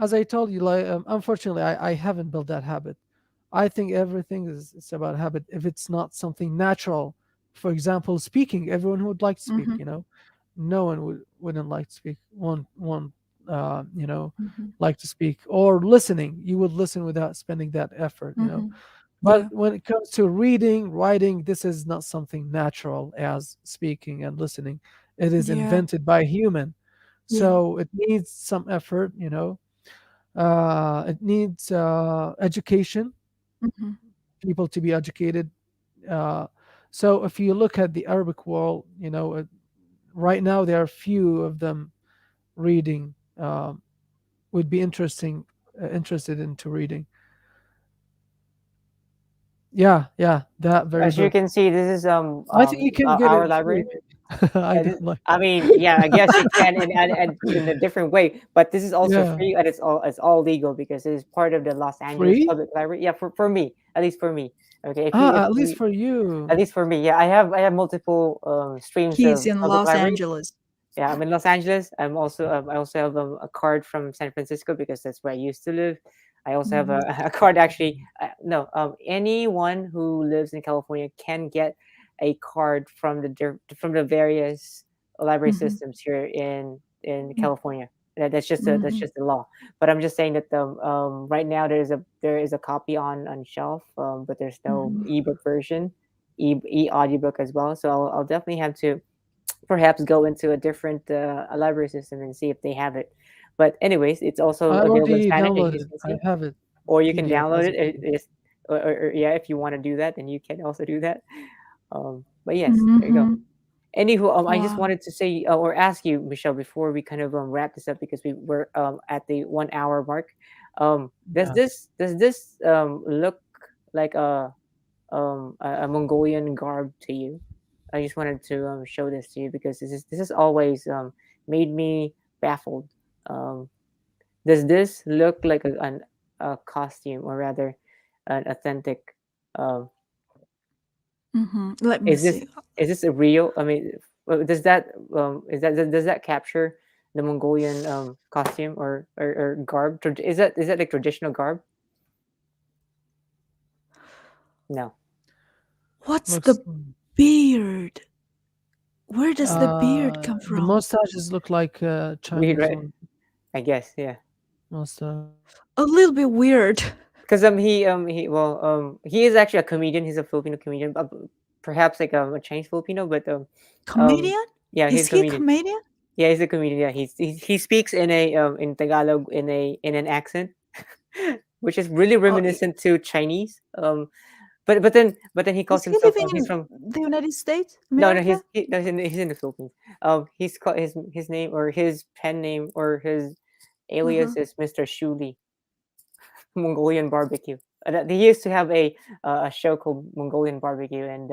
as I told you, like unfortunately, I haven't built that habit. I think everything is it's about habit. If it's not something natural, for example, speaking, everyone would like to speak. Mm-hmm. No one wouldn't like to speak. One Mm-hmm. like to speak or listening. You would listen without spending that effort. Mm-hmm. But Yeah. when it comes to reading, writing, this is not something natural as speaking and listening. It is Yeah. invented by human, Yeah. so it needs some effort. It needs education, Mm-hmm. people to be educated. Uh, so if you look at the Arabic world, right now there are few of them reading. Would be interested into reading. Yeah, yeah, that very As you book. can see, this is I think you can get our it free. library. Maybe. I don't like. I mean, yeah, I guess you can and in a different way, but this is also Yeah, free and it's all legal because it is part of the Los Angeles free. Public Library. Yeah, for me, at least for me. Okay, if At least you for at you. least for me, yeah, I have multiple streams He's of in public Los library. Angeles. Yeah, I'm in Los Angeles. I also have a card from San Francisco because that's where I used to live. I also have a, Mm-hmm. a card actually. No, anyone who lives in California can get a card from from the various library Mm-hmm. systems here in California. That's Mm-hmm. just the law. But I'm just saying that right now there is a copy on shelf, but there's no Mm-hmm. ebook version, e audiobook as well. So I'll definitely have to perhaps go into a different a library system and see if they have it. But anyways, it's also I available in already Spanish, as you downloaded. can I see, have it. or you can PDF download as a it. PDF. Or yeah, if you want to do that, then you can also do that. But yes, there you go. Mm-hmm. Anywho, I just Wow. wanted to say or ask you, Michelle, before we kind of wrap this up because we were at the 1 hour mark. Does Yeah. this look like a Mongolian garb to you? I just wanted to show this to you because this is always made me baffled. Um, does this look like a costume, or rather, an authentic? Um, Mm-hmm. Let me is this see. is this a real? I mean, does that capture the Mongolian costume or garb? Is that like traditional garb? No, What's Looks. the beard? Where does the beard come The from? mustaches look like weird, Chinese right? one I guess, yeah. mustache. A little bit weird. Because he is actually a comedian. He's a Filipino comedian, perhaps like a Chinese Filipino, but um Comedian? yeah, he's Is a he a comedian. comedian? Yeah, he's a comedian. Yeah, he speaks in Tagalog in an accent, which is really Oh, reminiscent to Chinese. But then he calls is he himself living he's in from the United States, no, no, America? no, he's in the Philippines. He's called his name, or his pen name, or his alias Uh-huh. is Mr. Shuli. Mongolian barbecue. They used to have a show called Mongolian Barbecue, and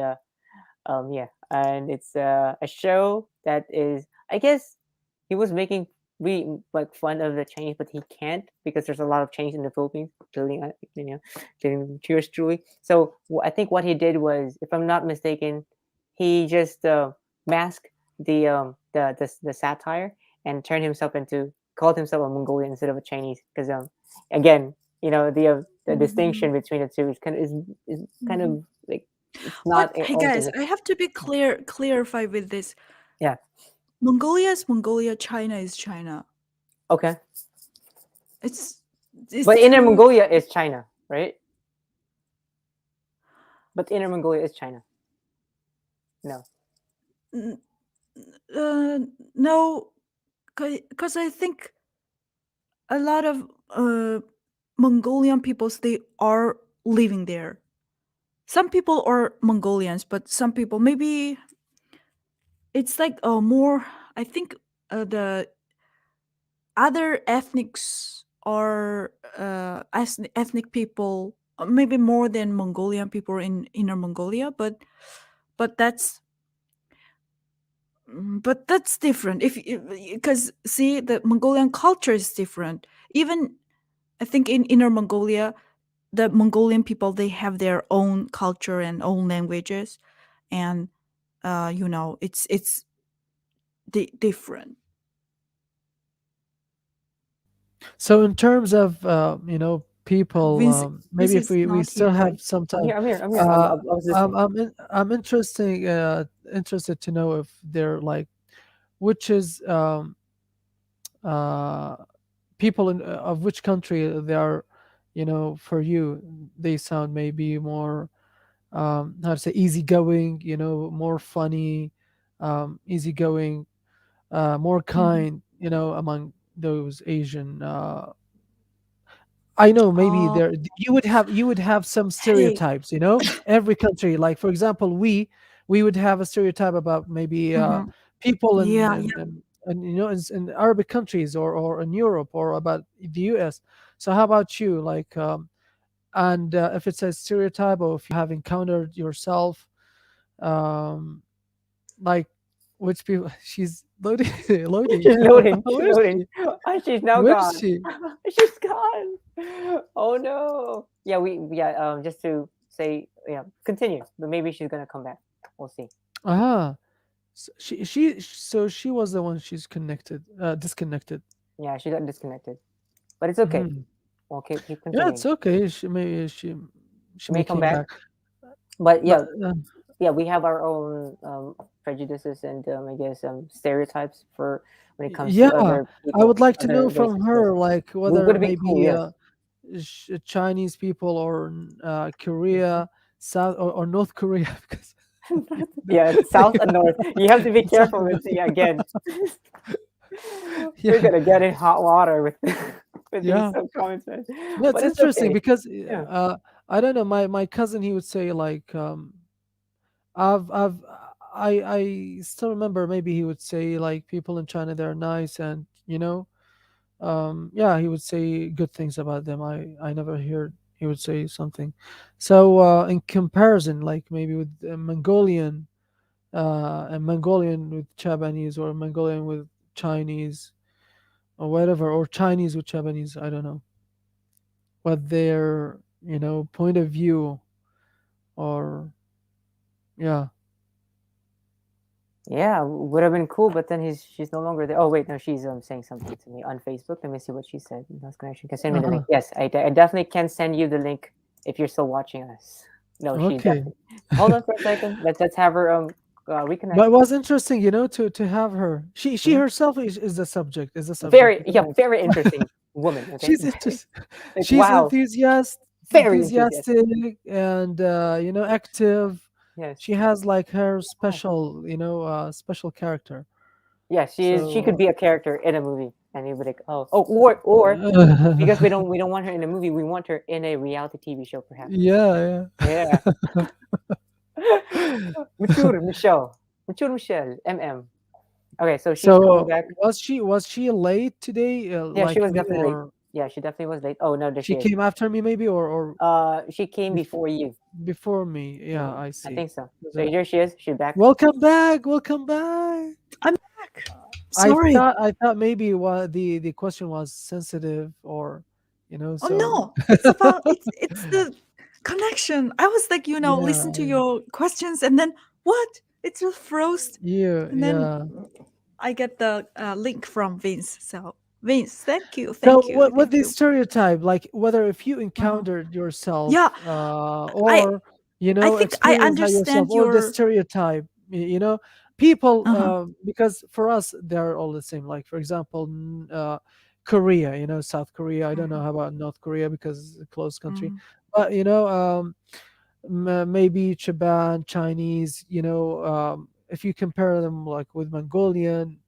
yeah, and it's a show that is, I guess, he was making like fun of the Chinese, but he can't because there's a lot of Chinese in the Philippines, including including yours truly. So I think what he did was, if I'm not mistaken, he just masked the satire and turned himself into called himself a Mongolian instead of a Chinese because again, the Mm-hmm. distinction between the two is kind Mm-hmm. of like it's not But hey guys, authentic. I have to be clarify with this. Yeah. Mongolia is Mongolia, China is China. Okay. It's But it's Inner two. Mongolia is China, right? But Inner Mongolia is China. No. n- Uh, no, because I think a lot of Mongolian peoples they are living there. Some people are Mongolians, but some people maybe it's like more. I think the other ethnics are ethnic people, maybe more than Mongolian people in Inner Mongolia, but that's but that's different. If because see the Mongolian culture is different. Even I think in Inner Mongolia, the Mongolian people they have their own culture and own languages, and it's different. So in terms of people, Vince, Vince maybe if is we not still here, have right? some I'm time, here. I'm here. I'm here. uh, I was listening. I'm interested to know if they're like which is uh, people of which country they are, for you they sound maybe more how to say easygoing, more funny, easygoing, more Mhm. kind, among those Asian. I know maybe Oh, there you would have some hey. stereotypes, every country. Like for example, we would have a stereotype about maybe Mhm. people in Yeah, in, yeah. in, in in Arabic countries or in Europe or about the US. So how about you? Like and if it's a stereotype or if you have encountered yourself, um, like which people she's loading loading. She's loading. She's Where is loading. she? Oh, she's now Where is gone. she? She's gone. Oh no. Yeah, yeah, just to say, yeah, continue. But maybe she's gonna come back. We'll see. Ah. So she was the one she's connected disconnected. Yeah, she got disconnected. But it's okay. Mhm. We'll keep Yeah, it's continuing. okay. She She may may come came back. back, But but yeah, we have our own prejudices and I guess stereotypes for when it comes to yeah, other I people, would like to know other from races. So her like we whether would be cool, maybe yes. Chinese people or Korea, South or North Korea because Yeah, they south and north. You have to be South careful and with North. yeah, again. We're Yeah, gonna get in hot water with with these yeah. comments, man. No, it's But it's interesting okay. because Yeah. I don't know. My cousin he would say like I've I still remember maybe he would say like people in China they're nice and yeah he would say good things about them. I never heard he would say something. So in comparison, like maybe with Mongolian and Mongolian with Japanese or Mongolian with Chinese or whatever or Chinese with Japanese, I don't know what their point of view or yeah. Yeah, would have been cool, but then she's no longer there. Oh wait, no, she's saying something to me on Facebook. Let me see what she said. Lost connection. Can send me the link. Uh-huh. Yes, I definitely can send you the link if you're still watching us. No, she's Okay. definitely. Hold on for a second. Let's have her But reconnect. it was interesting, to have her. She Mhm. herself is the subject. Is the subject Very because yeah, very interesting woman. Okay, she's interesting. like She's wow, very enthusiastic. enthusiastic, and active. Yes. She has like her Wow. special, special character. Yeah, she is. She could So be a character in a movie, and you'd be like, oh, or because we don't want her in a movie, we want her in a reality TV show, perhaps. yeah, Yeah. yeah. Mature Michelle. Mature Michelle. MM. Okay, so she's coming So back. was she late today, Yeah, she like was me, definitely late. or Yeah, she definitely was late. Oh no, there she she is. came after me maybe, or She came before before you. before me? Yeah, Mm, I I see. think so. So So, here she is. She's back. welcome back. Welcome back. I'm back. I Sorry. thought I thought maybe what the question was sensitive or Oh so no, it's about it's the connection. I was like, yeah, listen to your questions, and then what? It just froze, yeah, and then yeah. I get the link from Vince. So Vince, thank you, So thank you, what thank this you. stereotype, like whether if you Uh-huh. encountered yourself Yeah, I or I think I experienced that yourself understand or the your. stereotype, people, Uh-huh. because for us they're all the same. Like for example, Korea, South Korea. I don't know Mhm, how about North Korea because it's a close country, mhm. but maybe Japan, Chinese, if you compare them like with Mongolian,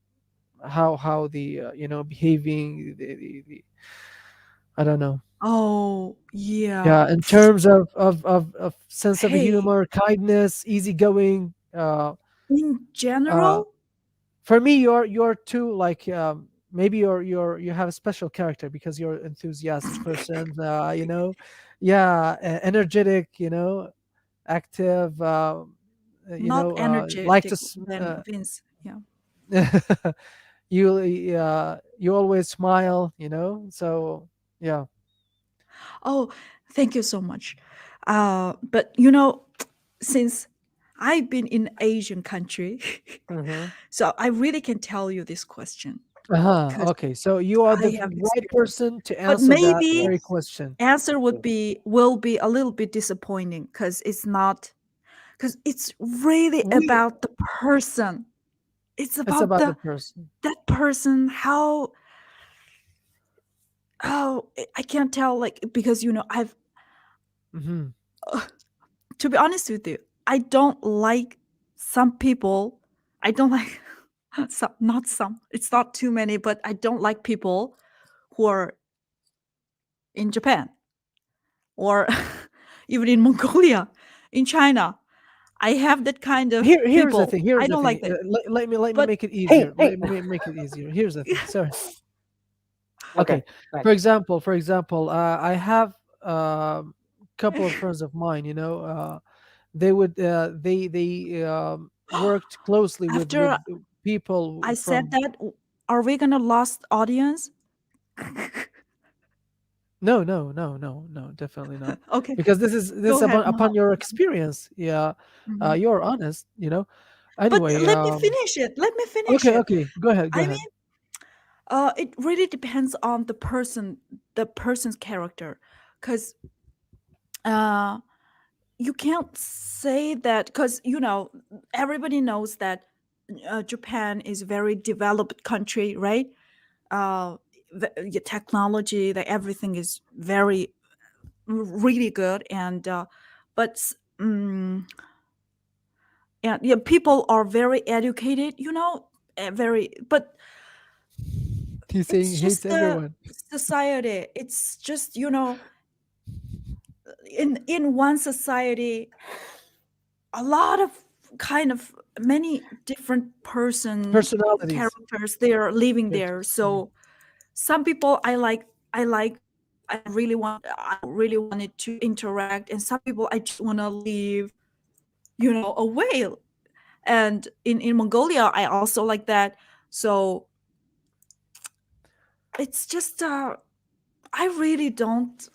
how the behaving, I don't know. Oh yeah. Yeah, in terms of sense of Hey, humor, kindness, easygoing. in Uh, general, for me, you're too like maybe you have a special character because you're an enthusiastic person. Yeah, energetic. Active. not Like to. energetic than Vince. Yeah. You always smile. So yeah. Oh, thank you so much. But since I've been in Asian country, Mm-hmm. so I really can tell you this question. because Okay, so you are I the have right experience. person to But answer that maybe very Yes. question. answer would Yes. be will be a little bit disappointing because it's not, because it's really We about the person. It's It's about about the the person. that person, how I can't tell, like, because I've Hmm. to be honest with you, I don't like some people. I don't like some, not some. It's not too many, but I don't like people who are in Japan or even in Mongolia, in China. I have that kind of Here's the people. thing. Here's I the don't thing. like that. Let me But make it easier. Hey, Let hey. me make it easier. Here's the thing. Sorry. Okay. Okay. Right. For example, I have a couple of friends of mine. They worked closely with after I people said from. that, are we gonna lost audience? No, no, no, no, no, definitely not. Okay, Because this is go ahead, upon Mahal. your experience. Yeah, Mhm. you're honest. But Anyway, let me finish it. Let me finish okay, it. okay, go ahead, go I ahead. mean, it really depends on the person's character, because uh, you can't say that, because everybody knows that Japan is a very developed country, right? Uh, the technology, that everything is very really good, and but and yeah, people are very educated, very, but He's saying it's he hates just the everyone. society. It's just, in one society, a lot of kind of many different person Personalities. characters they are living Yes. there. Mm. So some people I like I really wanted to interact, and some people I just want to leave, away. And in Mongolia I also like that. So it's just I really don't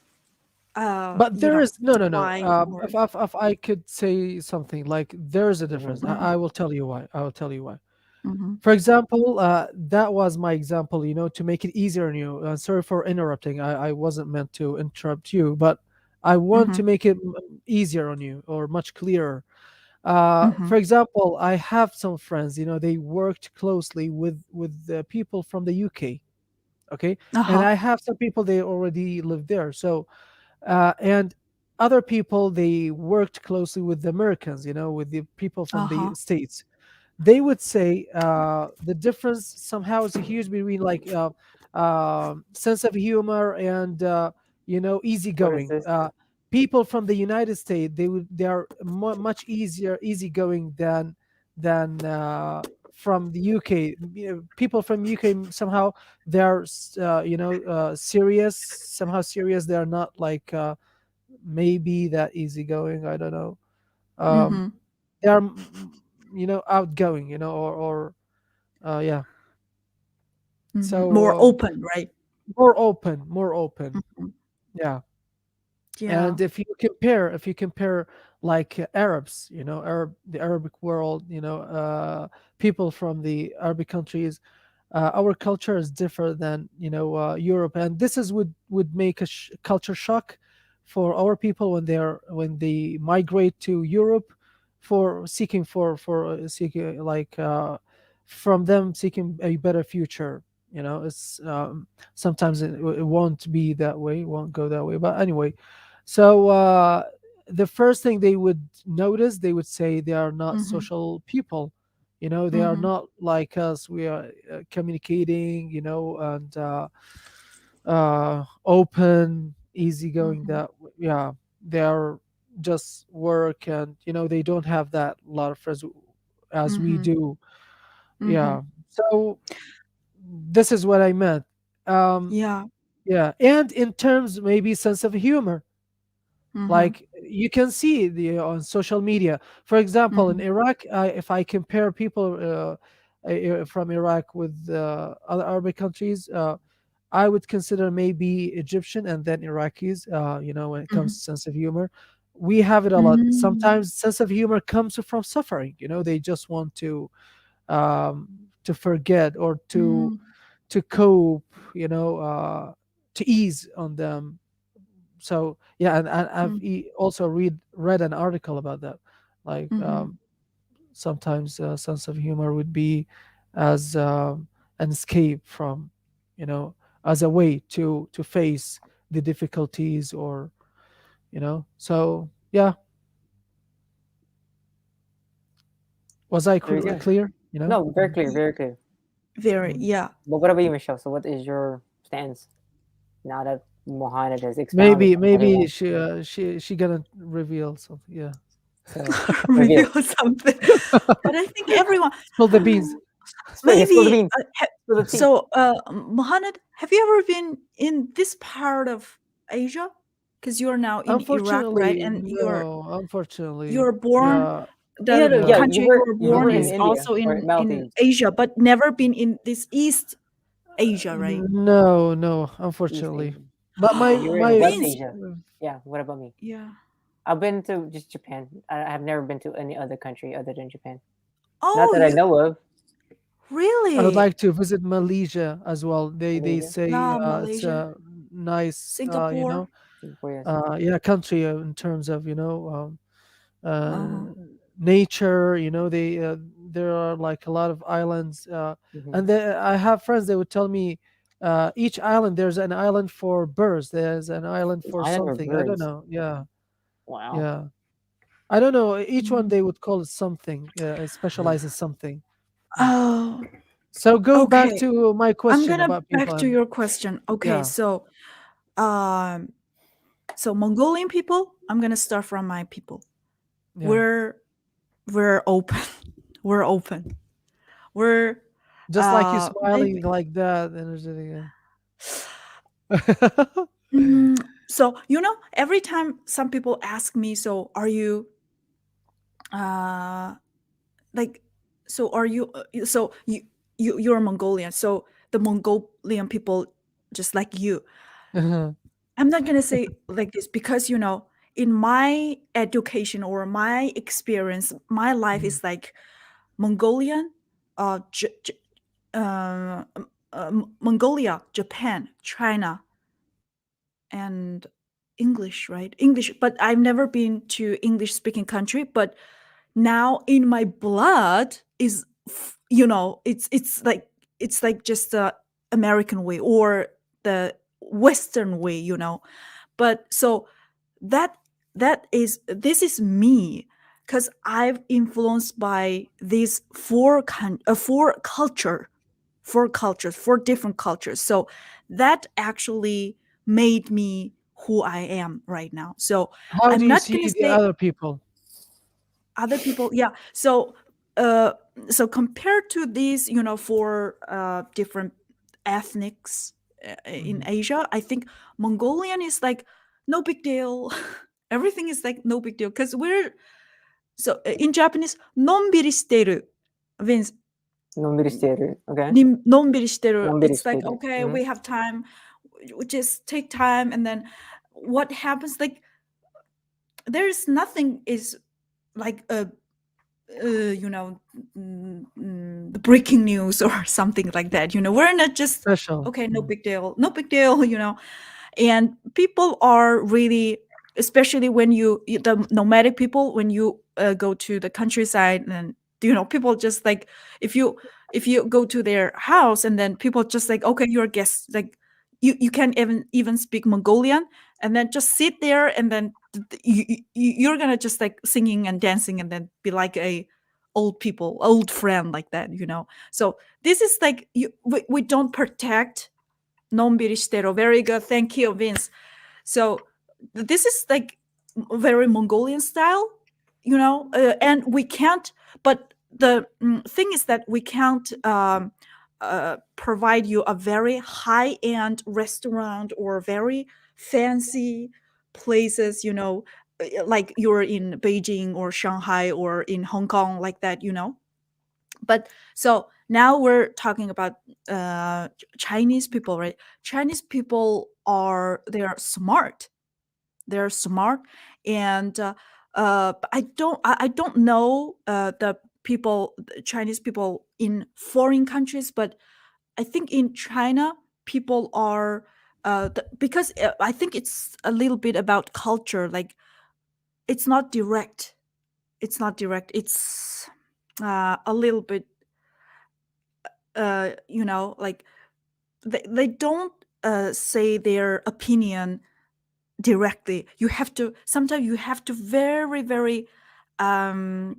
But there is no, no, no. try or If I could say something like there is a difference. Mm-hmm. Mhm, I will tell you why. I will tell you why. mhm, For example, that was my example. To make it easier on you. Sorry for interrupting. I wasn't meant to interrupt you, but I want mhm, to make it easier on you or much clearer. mhm. For example, I have some friends. They worked closely with the people from the UK. Okay, and Uh-huh. I have some people they already live there. So and other people they worked closely with the Americans. With the people from the Uh-huh. states. They would say the difference somehow is huge between like sense of humor and What is easygoing. this? People from the United States they are much easygoing than from the UK. People from UK somehow they're serious, somehow serious. They're not like maybe that easygoing. I don't know. Um, Mhm, they are outgoing, or yeah. mhm. So More open, right? more open, Mhm. yeah. Yeah. And if you compare like Arabs, the Arabic world, people from the Arabic countries, our culture is different than Europe, and this is would make a culture shock for our people when they migrate to Europe for seeking like from them seeking a better future. It's sometimes it won't be that way, won't go that way. But anyway, so the first thing they would notice, they would say they are not Mhm, social people. They are mhm, not like us. We are communicating, and open, easygoing. mhm, Yeah, they are just work, and they don't have that lot of friends as we mhm, do. mhm. Yeah. So this is what I meant. Um, Yeah. yeah, and in terms maybe sense of humor, Mhm, like you can see on social media. For example, in mhm, Iraq, if I compare people from Iraq with other Arabic countries, I would consider maybe Egyptian and then Iraqis. When it comes mhm. to sense of humor, we have it a lot. Mm, Sometimes sense of humor comes from suffering. They just want to forget or to mm, to cope, to ease on them. So yeah, and I've Mm, also read an article about that, like mhm. sometimes a sense of humor would be as an escape from, as a way to face the difficulties, or so yeah. Was I There you go. clear? No, very Mhm. clear, Y- very clear. Very, Mhm. yeah. But what about you, Michelle? So what is your stance now that Mohammed has expounded maybe on what he maybe wants she gonna reveal something, yeah. to Reveal reveal? something. But I think everyone, Spill the beans. Spill the maybe. beans. Spill the tea. So, Mohammed, have you ever been in this part of Asia? Because you're now in Iraq, right? Unfortunately, And no. you're Unfortunately, born, yeah, Yeah, the no, yeah. yeah. country you were You were born in is Mhm. India also or in Maldives, Asia, but never been in this East Asia, right? No, no. East Unfortunately, Asia. but my You were in my West Vince, Asia. Yeah. What about me? yeah. I've been to just Japan. I have never been to any other country other than Japan. Not Oh, that I know of. I would really? like to visit Malaysia as well. They Malaysia, say Nah, it's Malaysia, a nice, Singapore. Singapore, yes. country, in terms of, Uh-huh. nature. There are like a lot of islands, Hmm. and I have friends. They would tell me, each island, there's an island for birds. There's an island for Island for something. I don't birds. know. Yeah, Wow. yeah. I don't know. Each one Mm. they would call it something. It specializes something. Mm. Oh, So go back okay. to my I'm question gonna about people back to and your question. Okay, yeah, um, so Mongolian people, I'm gonna start from my people. yeah. We're we're open. We're open. We're Just like you maybe smiling like that and everything. mm, so every time some people ask me, so are you uh like so are you so you're Mongolian, so the Mongolian people just like you. I'm not gonna say like this because in my education or my experience, my life Mhm. is like Mongolian, uh, Mongolia, Japan, China, and English, right? English, but I've never been to English speaking country. But now in my blood is, it's like just the American way or the Western way, But so that this is me because I've influenced by these four cultures, four different cultures. So that actually made me who I am right now. So How do I'm you not gonna see the say other people? other people. Yeah. Uh, so compared to these, four different ethnics in Mhm. Asia, I think Mongolian is like no big deal. Everything is like no big deal because we're so in Japanese, nonbiri shiteru means Non-vegetarian. Okay. nonbiri shiteru. It's like Non-vegetarian. okay, Mm-hmm. we have time, we just take time, and then what happens? Like there's nothing is like the breaking news or something like that. We're not just Special. okay, no Mm. big deal, no big deal. And people are really, especially when the nomadic people, when you go to the countryside, and people just like if you go to their house and then people just like okay, you're guests, like you can't even speak Mongolian, and then just sit there, and then you're gonna just like singing and dancing and then be like a old friend like that. So this is like we don't protect non-biristero. Very good. Thank you, Vince. So this is like very Mongolian style, and we can't. But the thing is that we can't provide you a very high-end restaurant or very fancy places, like you're in Beijing or Shanghai or in Hong Kong, like that. But so now we're talking about Chinese people, right? Chinese people they're smart. They're smart, and I don't know the Chinese people in foreign countries, but I think in China people are because I think it's a little bit about culture. Like it's not direct. It's not direct. It's a little bit like they don't say their opinion directly. You have to sometimes you have to very very um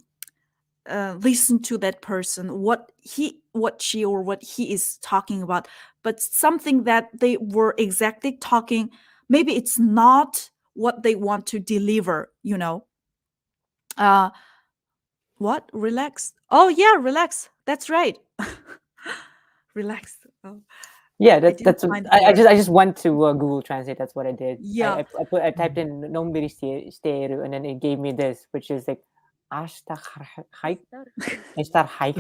listen to that person, what she or what he is talking about, but something that they were exactly talking, maybe it's not what they want to deliver, uh what, relax, oh yeah, relax, that's right. Relax, oh, Yeah, I that didn't that's what- find the word. I just went to Google Translate. That's what I did. Yeah. I typed in Nomadic Lifestyle, and then it gave me this, which is like Ashtar Hike. Istarhait.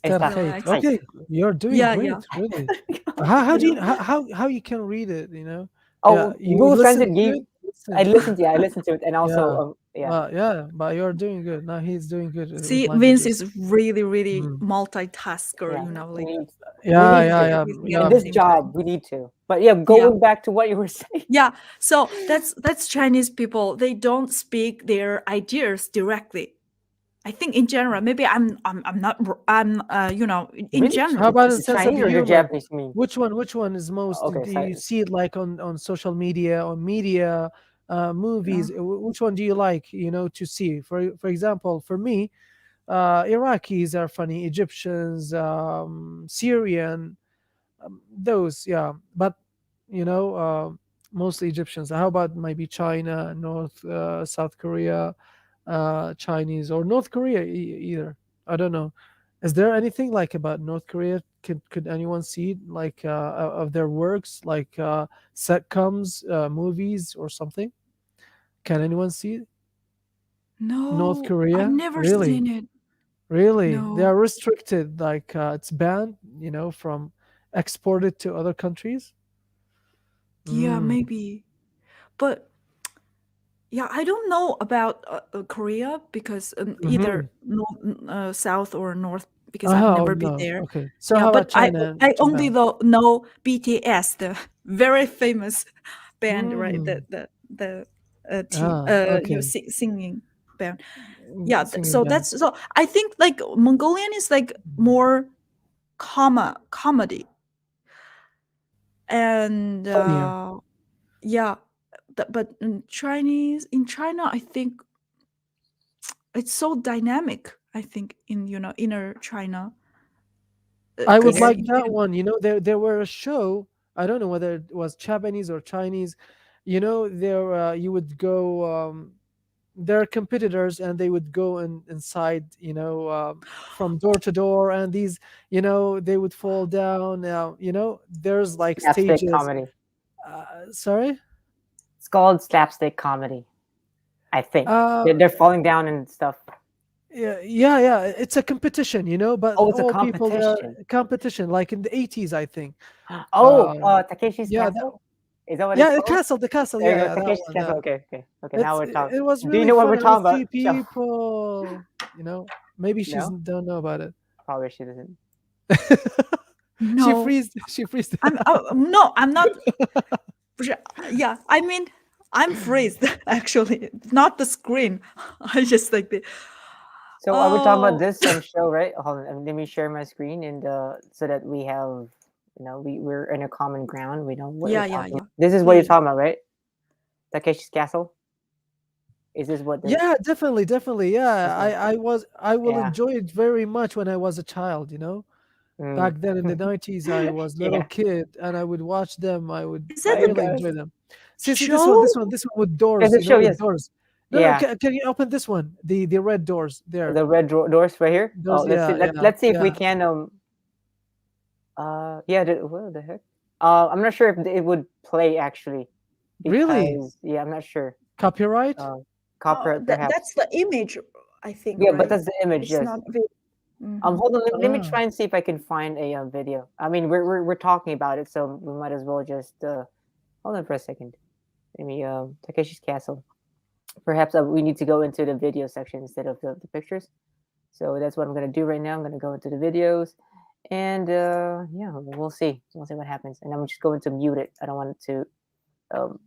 Relax. Okay, you're doing Yeah, great, yeah. really. How do Yeah. you how you can read it? You know, yeah, Oh, you Google listen Translate to gave. it. I Listen. listened. Yeah, I listened to it, and also Yeah, yeah. but you're doing good. Now he's doing good with See, Vince languages. is really, really Mm. multitasker, Yeah, like we need Yeah, yeah, multitasking yeah, everything at yeah. the in this same time. job. We need to. But yeah, Yeah. going back to what you were saying. Yeah. So that's Chinese people. They don't speak their ideas directly. I think in general, maybe I'm not I'm in Really, general How about a the it's sense like of Chinese or the humor? Japanese? You mean? Which one is most? Okay, Do so you see it like on social media or media, uh, movies? Which one do you like? You know, to see. For example, for me, Iraqis are funny. Egyptians, Syrian, those, yeah. But mostly Egyptians. How about maybe China, South Korea, Chinese, or North Korea either? I don't know. Is there anything like about North Korea? Could anyone see it, like of their works, like sitcoms, movies, or something? Can anyone see it? North no, I've Korea? never Really? seen it. Really? They No. are restricted, like it's banned, from exported to other countries. Yeah, Mm. maybe. But yeah, I don't know about Korea because Mm-hmm. either South or North because I've Oh never been no. there. Okay. So Yeah, how about but I China and I only Japan? know BTS, the very famous band, right? Mm. The team, Ah, okay. singing band. Yeah, Singing so band. that's so I think like Mongolian is like more comedy, and Funnier. yeah, but in China, I think it's so dynamic. I think in inner China, I would because Inner. like that one. There were a show. I don't know whether it was Japanese or Chinese. There you would go. Their competitors, and they would go inside. From door to door, and these. They would fall down. There's like Slapstick stages. comedy. Sorry. It's called slapstick comedy. I think Uh, they're falling down and stuff. yeah, yeah, yeah. It's a competition, but Oh, it's a all people there competition. competition, like in the 80s, I think. Oh, Um, Takeshi's yeah, Castle. Is that what it's yeah, the called? castle, the castle. There Yeah, you go, yeah, that Takeshi's one. Yeah, Castle. Okay, okay, okay. Now we're talking. it was Do you really know what fun. we're I would talking about? see No, people. Maybe she's no, don't know about probably she doesn't. it. She no, freezed. She freezed. no, I'm not. Yeah, I mean, I'm freezed actually, not the screen. I just like the So I would talk about oh this show, right? Hold on, let me share my screen and so that we have, we're in a common ground. We know what we're yeah, yeah, talking yeah. about. This is what you're Please. talking about, right? Takeshi's Castle. Is this what this? Yeah, definitely, definitely. Yeah, Okay. I will Yeah. enjoy it very much when I was a child. Mm. Back then in the 90s, I was little Yeah. kid, and I would watch them. I would Is that My the really gosh. enjoy them. See this one, show? this one with Yes, doors. the show. With Yes. doors. No, no. Yeah. Can you open this one? The red doors there. The red doors right here. Oh, Those. let's see. Yeah, yeah, Let's see if we yeah. can. Yeah. What the heck? I'm not sure if it would play actually, Really? because yeah, I'm not sure. Copyright? Uh, Copyright perhaps. That's the image, I think, Yeah, but right? that's the image. It's Yes. not mm-hmm. Hold on. Let me Ah, try and see if I can find a video. I mean, we're talking about it, so we might as well just hold on for a second. Let me Takeshi's Castle. Perhaps we need to go into the video section instead of the pictures. So that's what I'm gonna do right now. I'm gonna go into the videos, And yeah, we'll see. We'll see what happens. And I'm just going to mute it. I don't want it to um,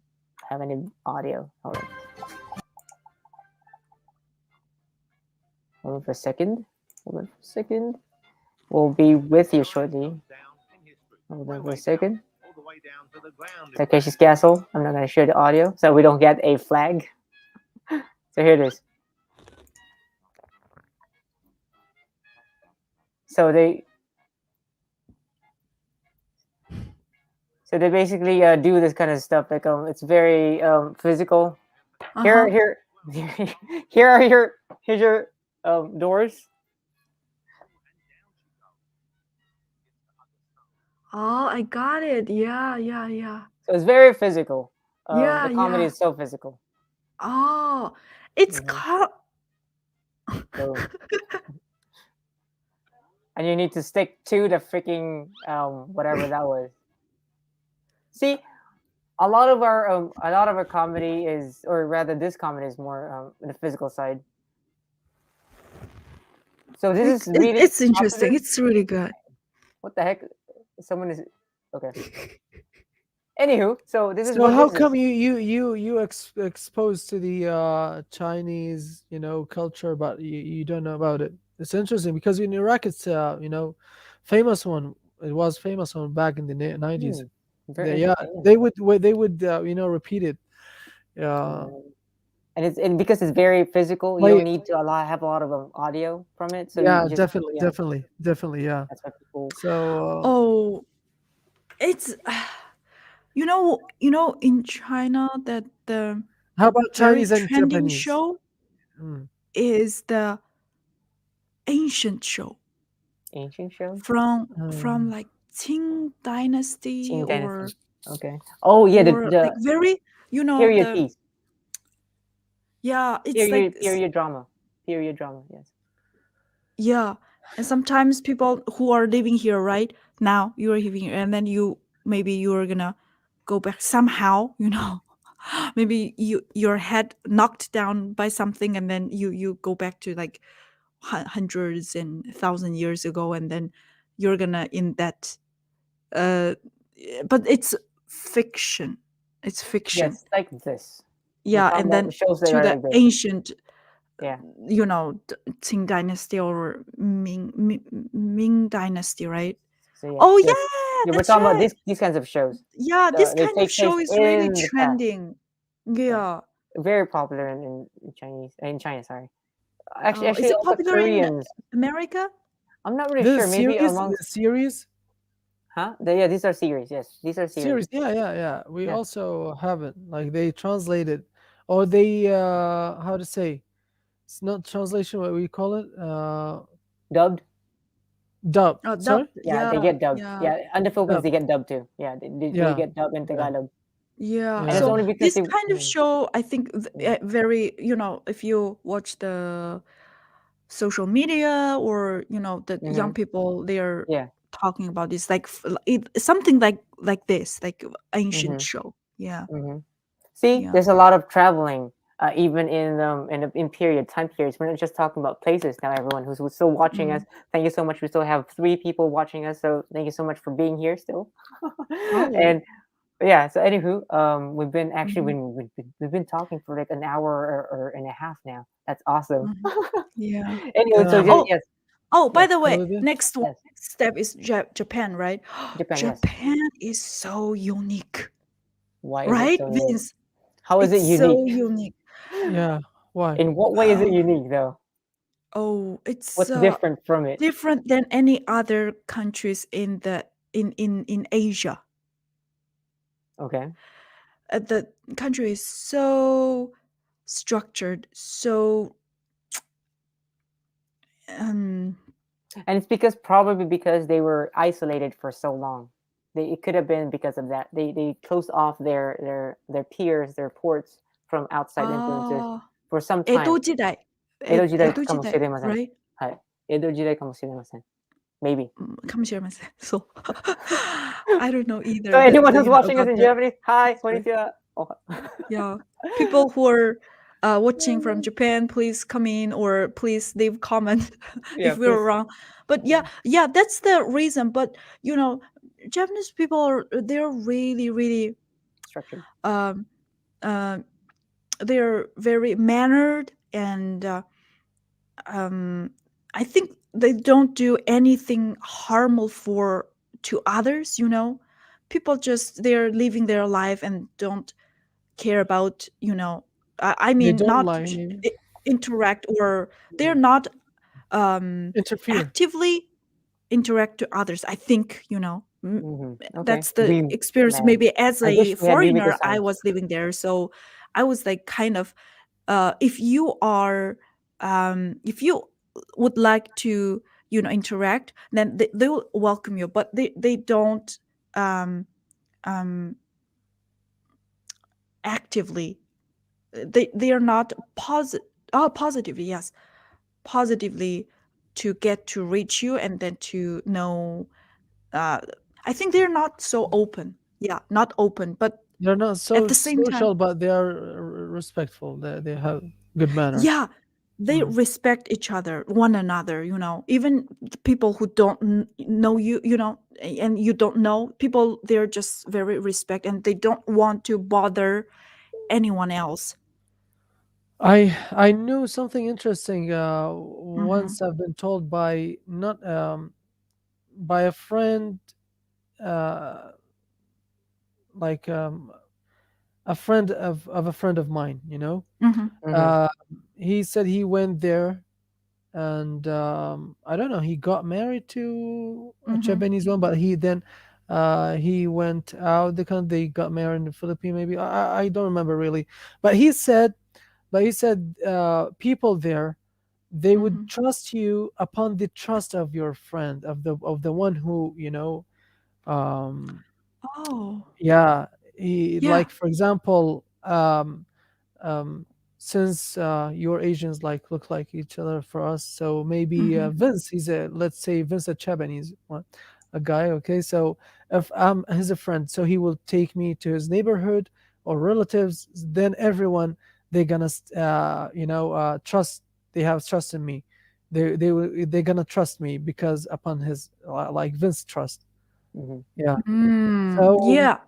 have any audio. Hold on for a second. Hold on for a second. We'll be with you shortly. Hold on for a second. Takeshi's Castle. I'm not going to share the audio so we don't get a flag. So here it is. So they basically do this kind of stuff. Like it's very physical. Uh-huh. Here's your doors. Oh, I got it. Yeah. So it's very physical. Yeah, The comedy yeah. is so physical. Oh, it's Mhm. called. So, and you need to stick to the freaking whatever that was. See, a lot of our comedy is, or rather, this comedy is more the physical side. So this is really It's interesting. popular. It's really good. What the heck? Someone is okay. Anywho, so this is So what how this is. come you exposed to the Chinese, culture, but you don't know about it? It's interesting because in Iraq it's famous one. It was famous one back in the 90s. Hmm, very Yeah, interesting. they would repeat it. Yeah. Yeah, And because it's very physical, you play don't it. need to have a lot of audio from it. So you Yeah, just definitely, yeah, definitely. Yeah. that's why people. So Oh, it's in China that the how about very Chinese and trending Japanese? show Mm. is the ancient show Ancient show, from Um, like Qing Dynasty Qing Dynasty. or Okay. Oh yeah, like the very period the piece, it's like period drama, period drama. Yes. yeah, and sometimes people who are living here right now, you are living here and then maybe you are gonna go back somehow, maybe your head knocked down by something and then you go back to like hundreds and thousand years ago and then you're gonna in that uh but it's fiction. It's fiction. Yes, like this. We're Yeah, talking and about then shows that to are the like this. ancient Yeah. Qing dynasty or Ming dynasty, right? So yeah, Oh yes. yeah, Yeah, we're that's talking about right. these kinds of shows. Yeah, this They kind of take place show is really in the past. trending. Yeah, Yeah. very popular in Chinese in China. Sorry. Actually, Is it also popular in Koreans. America? I'm not really the sure. Maybe series, the amongst series, huh? Yeah, these are series. Yes, these are series. series. Yeah. We Yeah, also have it. Like they translated, or they how to say? It's not translation. What we call it? dubbed. Dub. Oh, Sorry, Yeah, they yeah, get dubbed. yeah. Yeah, under Philippines dub. they get dubbed too. Yeah, they Yeah, get dubbed in yeah, Tagalog, Yeah. and it's yeah. So only because this they. kind of show, I think, Mm, very, if you watch the social media or, the young mhm, people, they are yeah. talking about this, like something like this, like ancient Mm-hmm, show. Yeah. mm-hmm. See, Yeah. there's a lot of traveling, even in period time periods. We're not just talking about places now. Everyone who's still watching us, Mm. thank you so much. We still have 3 people watching us, so thank you so much for being here still. Oh. And yeah, so anywho, we've been actually Mhm, we've been talking for like an hour or and a half now. That's awesome. mhm. Yeah. Anyway, so Damn. Oh, yes, by yes, the way, Really? yes, next step is Japan, right? Japan, yes. Japan is so unique, Why is it right, so unique? Vince? How is it It's so unique? unique. Yeah. Why? In what way is it unique though? Oh, it's What's different from it? different than any other countries in the in Asia. Okay. The country is so structured, so um And it's probably because they were isolated for so long. It could have been because of that. They closed off their peers, their ports from outside influences ah for some time. 江戸時代 江戸時代かもし 江戸時代 れません。 right? はい。江戸時代かもしれません。Maybe. かもしれません。そう I don't know So either anyone who's watching us about in the Japanese, hi, history. konnichiwa. Oh. Yeah, people who are watching from Japan, please come in or please leave comment Yeah, if we're please. wrong. But Yeah. yeah, that's the reason. But Japanese people they're really, really Structured. um uh, they're very mannered, and um I think they don't do anything harmful for to others. People just they're living their life and don't care about, I They mean, don't not lie, maybe interact, or they're Mhm. not interfere. actively interact to others, I think. Okay. That's the We, experience. man, Maybe as I wish a we had foreigner I Rimiko-san. was living there, so I was like kind of, if you are if you would like to interact, then they will welcome you, but they don't um um actively, they are not positive. Oh, positive, yes, positively to get to reach you and then to know. uh I think they're not so open. Yeah, not open, but They're not at so the same time, social, but they are respectful. They have good manners. yeah, they Mm. respect each other, one another. Even the people who don't know you, and you don't know people, they're just very respect, and they don't want to bother anyone else. I knew something interesting. Mm-hmm. Once I've been told by not by a friend, uh, like a friend of a friend of mine. Mm-hmm. Mm-hmm. Uh, he said he went there, and I don't know. He got married to a Mm-hmm. Japanese one, but he went out the country. They got married in the Philippines, maybe. I don't remember really, but people there, they would Mm-hmm. trust you upon the trust of your friend, of the one who um Oh, yeah, he, yeah. like, for example, um since your Asians like look like each other for us, so maybe Mm-hmm. Vince, let's say Vince a Japanese one, a guy, okay, so if I'm his a friend, so he will take me to his neighborhood or relatives, then everyone, they're gonna trust, they have trust in me, they're gonna trust me because upon his like Vince trust. Mm-hmm. Yeah. So Yeah,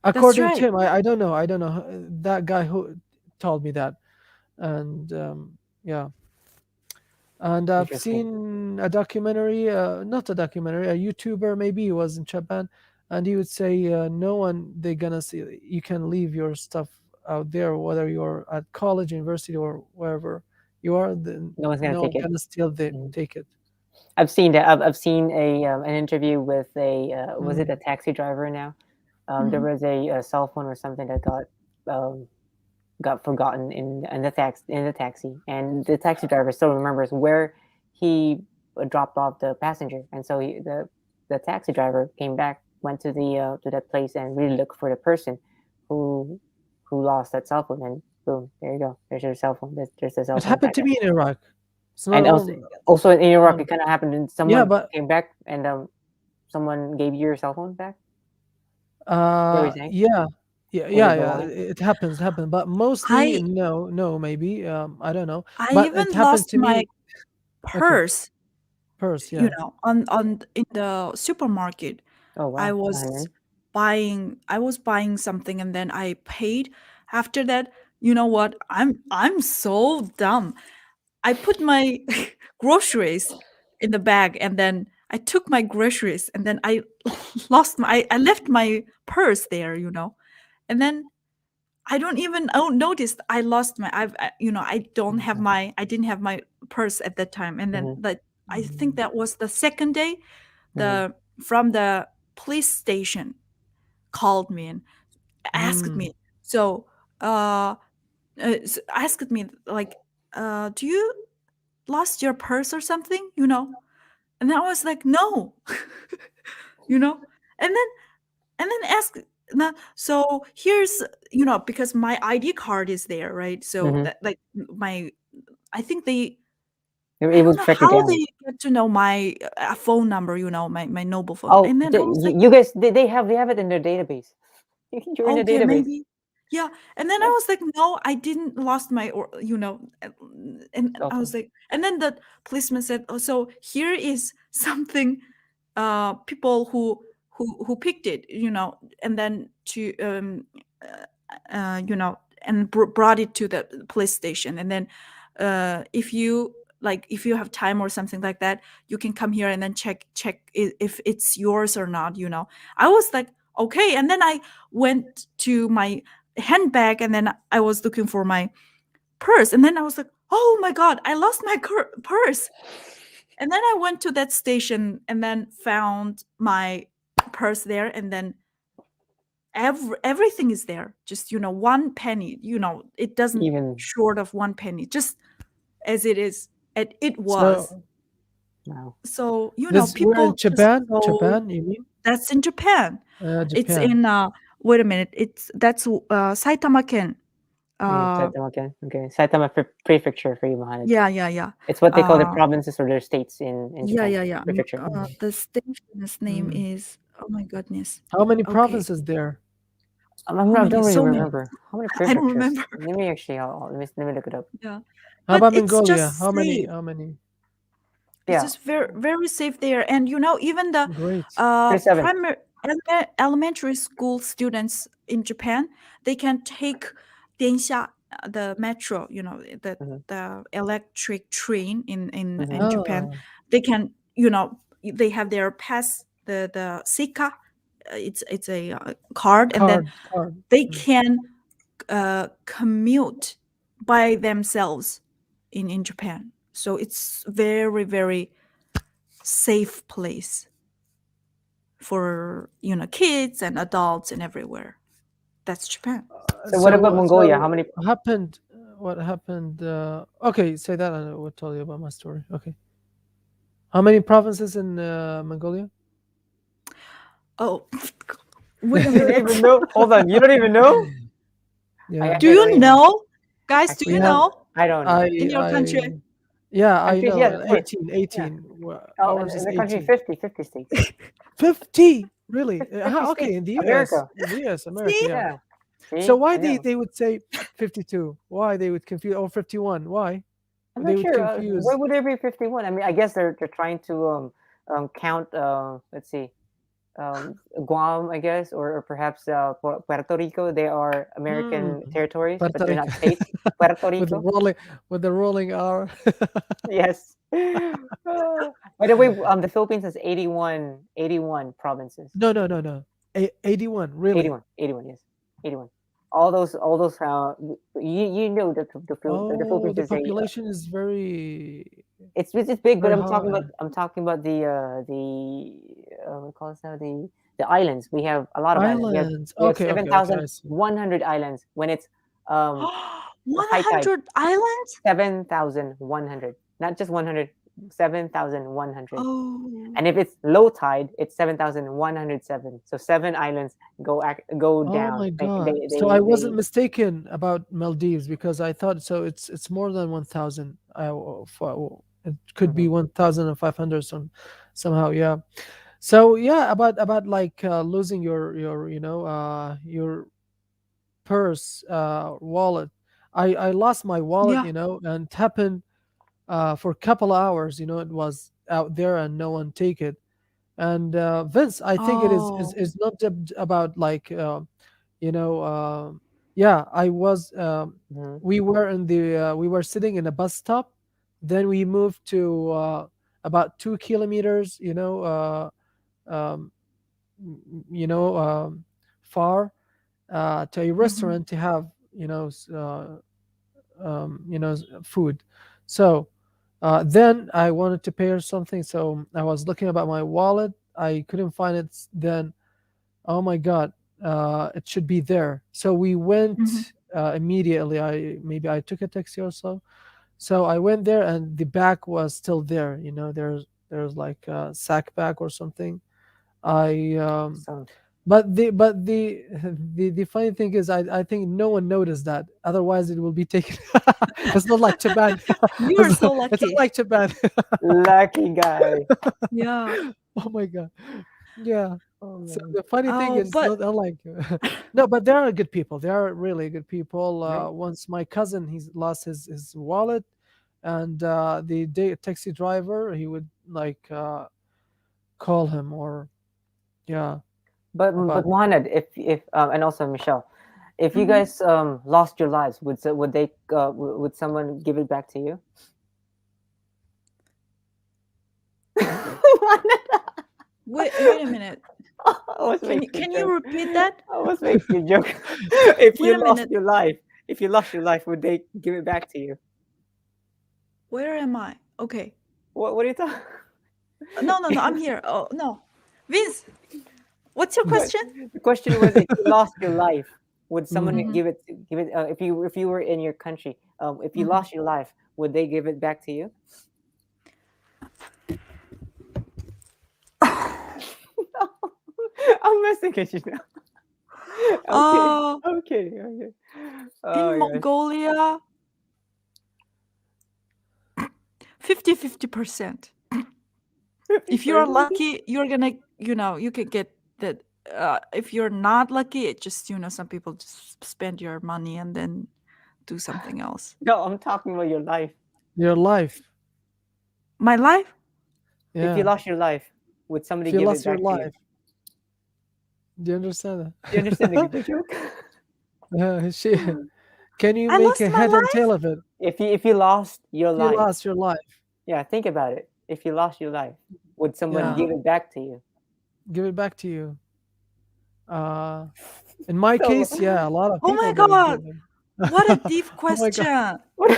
that's according to right. him, I don't know that guy who told me that. And yeah, and I've Interesting. seen a documentary, not a documentary, a YouTuber, maybe he was in Japan, and he would say, no one, they're gonna see, you can leave your stuff out there, whether you're at college, university, or wherever you are, then No one's gonna no take one it. gonna steal the Mhm. take it. I've seen that. I've seen a an interview with a was it Mm. a taxi driver now? There Mm-hmm. was a cell phone or something that got forgotten in the taxi, and the taxi driver still remembers where he dropped off the passenger, and so the taxi driver came back, went to that place, and really looked for the person who who lost that cell phone, and boom, there you go. There's your cell phone. There's the cell It phone happened back to there. me in Iraq. It's not And also, all. also in Iraq, uh, it kind of happened, and yeah, someone but came back, and someone gave you your cell phone back. What were you saying? Yeah, yeah, What yeah, was the yeah. line? It happens, but mostly I no, no, maybe. I don't know, I but it even happened lost to my me. Okay, purse, purse, yeah. on in the supermarket. Oh I wow, and was then buying something, and then I paid. After that, you know what? I'm so dumb. I put my groceries in the bag, and then I took my groceries, and then I I left my purse there. And then I don't even notice I lost my I didn't have my purse at that time. And then mm-hmm, that, I think Mm. that was the second day, mm-hmm, the from the police station called me and asked Mm. me. So asked me like, do you lost your purse or something? And I was like, no. you know and then ask. Now, so here's, because my ID card is there, right? So mm-hmm. that, like, my, I think they, They were I able don't to know track you how down. they get to know my phone number, my noble phone. Oh, And then I was like, you guys, they have it in their database. You're in a okay, database. maybe. Yeah, and then I Yeah. was like, no, I didn't lost my, or and I was Also, like, and then the policeman said, oh, so here is something, people who picked it, and then to and brought it to the police station, and then if you like, if you have time or something like that, you can come here and then check if it's yours or not. I was like, okay, and then I went to my handbag, and then I was looking for my purse, and then I was like, oh my god, I lost my purse. And then I went to that station and then found my purse there, and then everything is there, just 1 penny, it doesn't even short of 1 penny, just as it is, it was. So now. So this we're in people just Japan. so. Japan, you mean? That's in Japan. It's Japan. in wait a minute, that's Saitama Ken. Saitama, okay. Saitama Prefecture for you, Mohammed. Yeah, yeah, yeah. It's what they call the Uh, provinces or their states in yeah, Japan. yeah, yeah. Prefecture. The station's name Mm. is, oh my goodness. How many Okay, provinces there? how I many? don't really So many. remember how many I don't prefectures. remember. Let me actually, let me look it up. Yeah, How but about it's Mongolia? just How many? safe. How many? It's Yeah, just very very safe there, and even the Great. 37. primary elementary school students in Japan, they can take Densha, the metro, Mm-hmm, the electric train mm-hmm, in Japan. Oh, They can, they have their pass, the Seika, it's a card, and then card. they Mm. can commute by themselves in Japan. So it's very very safe place for kids and adults and everywhere. That's Japan. So what about Mongolia? How So many? happened? What happened? Okay, say that, and I will tell you about my story. Okay. How many provinces in Mongolia? Oh, wait a You don't minute. even know? Hold on, you don't even know? I Yeah, Do actually don't you even. know, guys? Do Actually, we you have. know I don't know. in your country? I. Yeah, I Countries, know. yeah, of course. 18, Yeah. 18. Oh, Ours in is the country, 18. 50 states. 50? Really? 50 Okay, states. in the US. America. In the US, America, See, yeah. Yeah. So See, why I know. they would say 52? Why they would confuse, or 51? Why? I'm They not would sure. Why confuse. would there be 51? I mean, I guess they're trying to count. Let's see, Guam, I guess, or perhaps Puerto Rico. They are American Mm, territories, but Puerto they're Rico not states. Puerto with the Rico. rolling with the rolling R. Yes. By the way, the Philippines has 81 provinces. No, no, no, no. 81, really? 81, yes, 81. All those. You know that the Oh, Philippines the is a population is very, it's big, but very high. I'm talking about what calls now the islands. We have a lot of islands. Islands. We have Okay, seven okay, okay. thousand I see. one hundred islands when it's um high tide. 100 islands. 7,100, not just 100. 7,100. Oh, And if it's low tide, it's 7,107. So seven islands go Oh down. my Like God. So I wasn't they mistaken about Maldives because I thought so it's more than 1,000. It could be mhm. 1,500 somehow, yeah. So yeah, about like losing your your purse, wallet. I lost my wallet, yeah. and it happened for a couple of hours, it was out there and no one take it. And Vince, I think it is Oh. not about like you know yeah, I was Mhm. we were sitting in a bus stop, then we moved to about 2 kilometers, um, far to a Hmm. restaurant to have food. So then I wanted to pay her something, so I was looking about my wallet. I couldn't find it. Then, oh my god, it should be there. So we Hmm. went immediately. I took a taxi or so. So I went there, and the bag was still there. There's like a sack bag or something. I So but the funny thing is, I think no one noticed that. Otherwise, it will be taken. It's not like Japan. You are it's so not, it's not lucky. like Japan. lucky guy. Yeah. Oh my god. Yeah. Oh So man. the funny thing Oh, is, but not unlike no, but they are good people. They are really good people. Right. Once my cousin, he's lost his wallet, and the taxi driver, he would like call him or yeah But about Mohamed, if and also Michelle, if you mhm. guys lost your lives, would they would someone give it back to you? Wait a minute. I was Can you making a can you joke. repeat that? I was making a joke. If Wait you a lost minute. your life, if you lost your life, would they give it back to you? Where am I? Okay. What are you talking? No, no, no. I'm here. Oh no, Vince. What's your But question? the question was, if you lost your life, would someone Mhm. Mm-hmm. give it? If you were in your country, if you Mm-hmm. lost your life, would they give it back to you? I'm messing with you now. Okay, Uh, okay, okay. Oh in my gosh, Mongolia, 50-50%. If you're 50%. lucky, you're gonna, you can get that. If you're not lucky, it just, some people just spend your money and then do something else. No, I'm talking about your life. your life. My life? If you Yeah, lost your life, would somebody if you give it lost your back to you? life, do you understand Do you understand that? the joke? She, can you I make lost a my head and life? tail of it? If you lost your If you life, lost your life, yeah, think about it. If you lost your life, would someone yeah, Uh-huh. give it back to you? give it back to you. Uh, in my So, case, yeah, a lot of Oh my people gonna God. give it. What a deep Oh my god. question. what?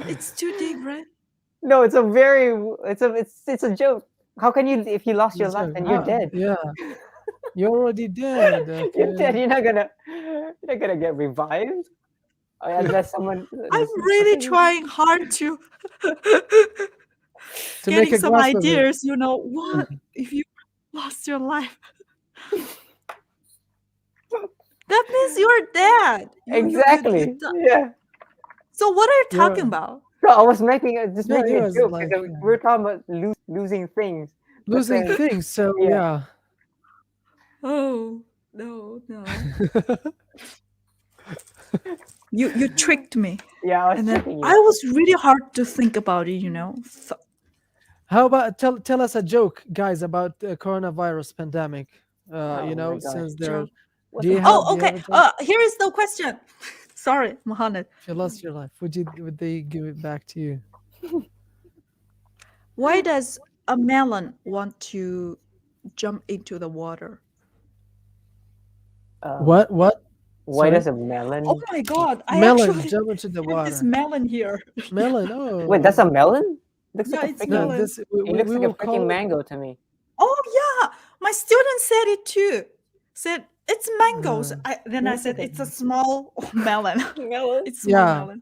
It's too deep, right? No, it's a very it's a joke. How can you, if you lost your It's life, like, then you're how, dead. yeah, you're already dead. You're dead. Okay. You're not gonna get revived unless someone I'm unless really trying hard to To make getting a some grasp of it. ideas, what if you lost your life? That means you're dead. You exactly. Yeah. So what are you talking You're, about? No, I was just yeah, making it a was joke like because yeah. we're talking about losing things, but Losing then things. So yeah, yeah. Oh, no, no. You tricked me. yeah, I was And then tricking I you. was really hard to think about it. How about tell us a joke, guys, about the coronavirus pandemic? Oh my gosh, Since there, Joke. what's a joke? Oh, do you okay. have a joke? Here is the question. Sorry, Mohammed. If you lost your life, would they give it back to you? Why does a melon want to jump into the water? Um, What? why Sorry, does a Oh melon? my God, I melon actually jump into the have this water. melon here. Yeah, Melon. Wait, that's a Oh, melon? Looks like yeah, a it's no, freaking. melon. this It looks we like a will freaking call it. mango to me. Oh yeah, my student said it too. Said it's mangoes. Uh, Then It I looks said like a it's a small melon. melon. It's small yeah, melon.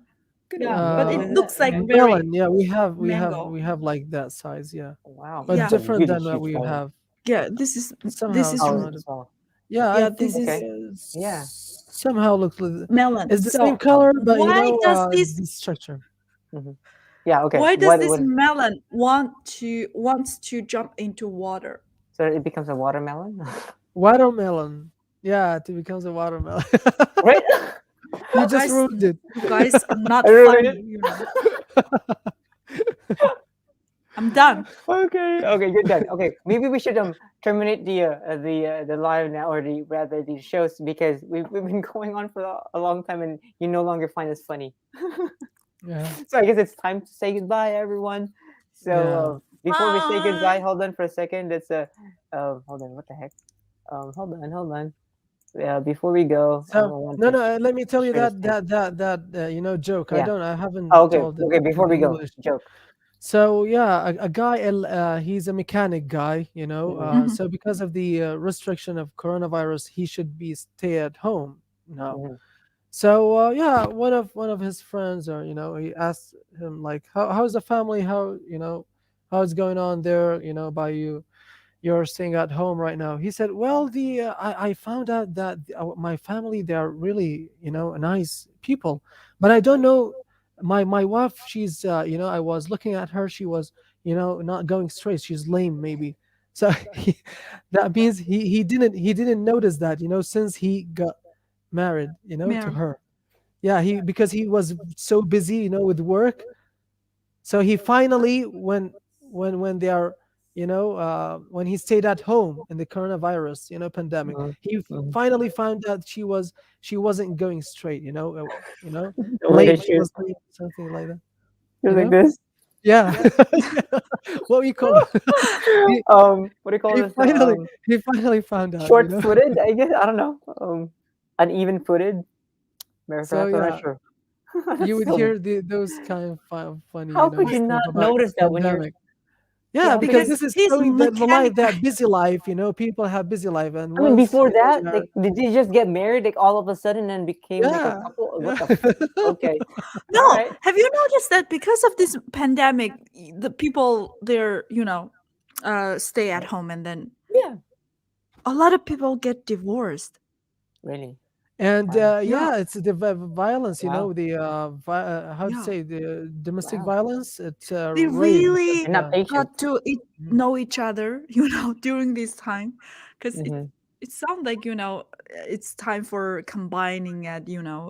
What kind of Yeah, but melon it is looks like that? very melon. Yeah, mango. we have like that size. Yeah, Wow, but that's Yeah, a different really than what huge we melon. have. yeah. This Somehow, is Oh, it's sort of. small. Yeah, I yeah. This think is Okay. Yeah. somehow looks melon. it's the same So color, but why does the this structure. Hmm. Yeah. Okay. why does this What? melon wants to jump into water? So it becomes a watermelon, Watermelon. Yeah, it becomes a watermelon. right? You just ruined it. You guys are I not ruined funny. it. I'm done. Okay. Okay. You're done. Okay. Maybe we should terminate the live now, or the shows, because we've been going on for a long time and you no longer find us funny. Yeah, So I guess it's time to say goodbye, everyone. So yeah. before we say goodbye, Bye. hold on for a second. That's hold on. What the heck? Hold on. Before we go, I So want no, to no. Let me tell you share this thing. joke. Yeah. I Oh, haven't okay. told it Okay. Before in we go, English. joke. So yeah, a guy, he's a mechanic guy. Hmm. Mhm. So because of the restriction of coronavirus, he should be stay at home now. Hmm. So yeah, one of his friends, or he asked him like, how's the family? How's going on there? By you, you're staying at home right now. He said, well, the I found out that my family, they are really nice people, but I don't know my wife. She's I was looking at her. She was not going straight. She's lame maybe. So that means he didn't notice that, since he got married, to Mary. her. Yeah, he because he was so busy, with work. So he finally, when they are, when he stayed at home in the coronavirus, pandemic, Mhm, he mhm. finally found out she wasn't going straight, The way that lame. She she was lame, something like that. was You like know? this. Yeah. Yeah. What we call he, What do you call he this? finally he finally found out, Short-footed, I guess. I don't know. Uneven-footed. So Perhaps I'm not yeah, sure. you That's would so. hear those kind of funny, How could you stuff not about notice that when you're? pandemic. Yeah, Yeah, how could because you? Because this is he's showing that the life, mechanic. that busy life, people have busy life, and I mean, once, before they that, are, like, did they just get married, like, all of a sudden and became like a yeah, couple? What yeah. the? Okay, all No, right. have you noticed that because of this pandemic, the people they're stay at home, and then Yeah, a lot of people get divorced. really. And Wow, Yeah, yeah, it's the violence, wow, the how to yeah. say, the domestic wow. violence. It's They raised because, really They're not yeah. patient. got to Mhm. know each other, during this time, because Mm-hmm. it sounds like it's time for combining, and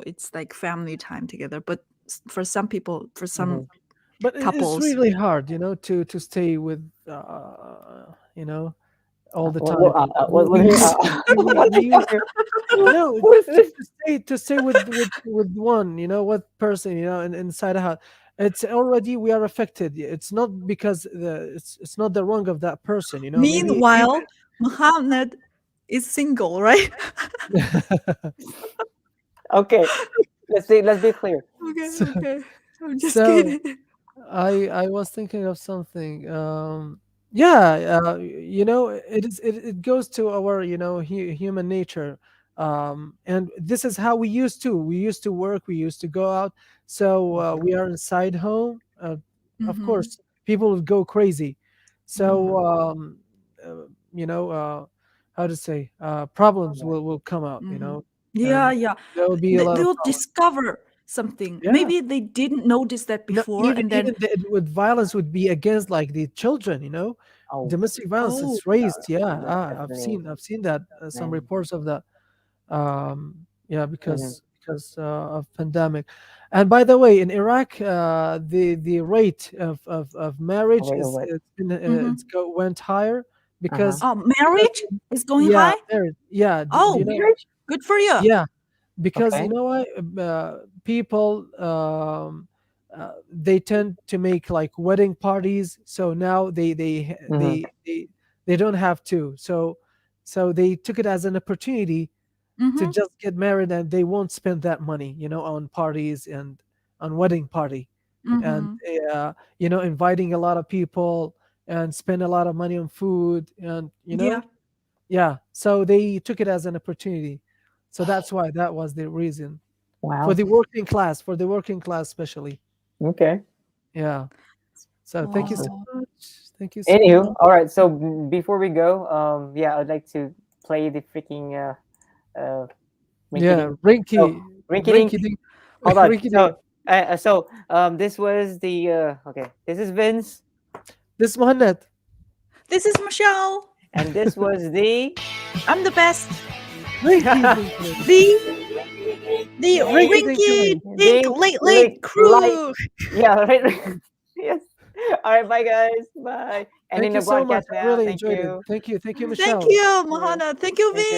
it's like family time together. But for some people, for Mm-hmm. some But it's couples, really hard, to stay with, all the time. What do you mean? What We the used heck? no What is this? to stay with one, what person, inside a house. It's already we are affected. It's not because it's not the wrong of that person, maybe meanwhile, Muhammad is single, right? Okay, let's see. Let's be clear. Okay, so, okay. I'm just so kidding. I was thinking of something. Yeah, it goes to our, human nature. And this is how we used to. We used to work. We used to go out. So we are inside home. Of Mm-hmm. course, people would go crazy. Mm-hmm. So uh, you know, how to say, problems will come out. Mm-hmm. Yeah, And yeah. there will be a lot of They'll problems. discover something. Yeah. Maybe they didn't notice that No, before, even and then even with violence would be against like the children, Oh, domestic violence. oh, It's raised. Yeah, that's I've definitely seen I've seen that, some man. reports of that. Yeah, Mm-hmm. because of pandemic. And by the way, in Iraq, the rate of Oh, marriage wait, oh, is wait. mm-hmm. went higher Uh-huh. because Oh, because marriage is going yeah, high. marriage. Yeah, do you Oh, know? Marriage? good for you. Yeah, because Okay. what, people, they tend to make like wedding parties, so now Mm-hmm. they don't have to, so they took it as an opportunity to Mm-hmm. just get married, and they won't spend that money, on parties and on wedding party, and Mm-hmm. inviting a lot of people and spend a lot of money on food, and Yeah. yeah, so they took it as an opportunity. So that's why that was the reason Wow. for the working class especially. Okay. Yeah. So thank you so Awesome. Oh. much. Thank you so Anywho, much. all right. So before we go, yeah, I'd like to play the freaking uh Rinky Yeah, Dink. So Rinky, Rinky Dink. Rinky Dink, Hold on. Rinky Dink. This was the okay. This is Vince, This is Mohammed. This is Michelle. and this was the I'm the best. Rinky Dink. The the Rinky Dink. Rinky Dink Dink Late Late Late Light. Crew. Yeah, right. Yes. All right. Bye, guys. Bye. And in Thank the you so much. broadcast I now. really Thank enjoyed it. you. Thank you. Thank you, Thank Michelle. you, Yeah. Mohana. Thank you, Thank Vin. you.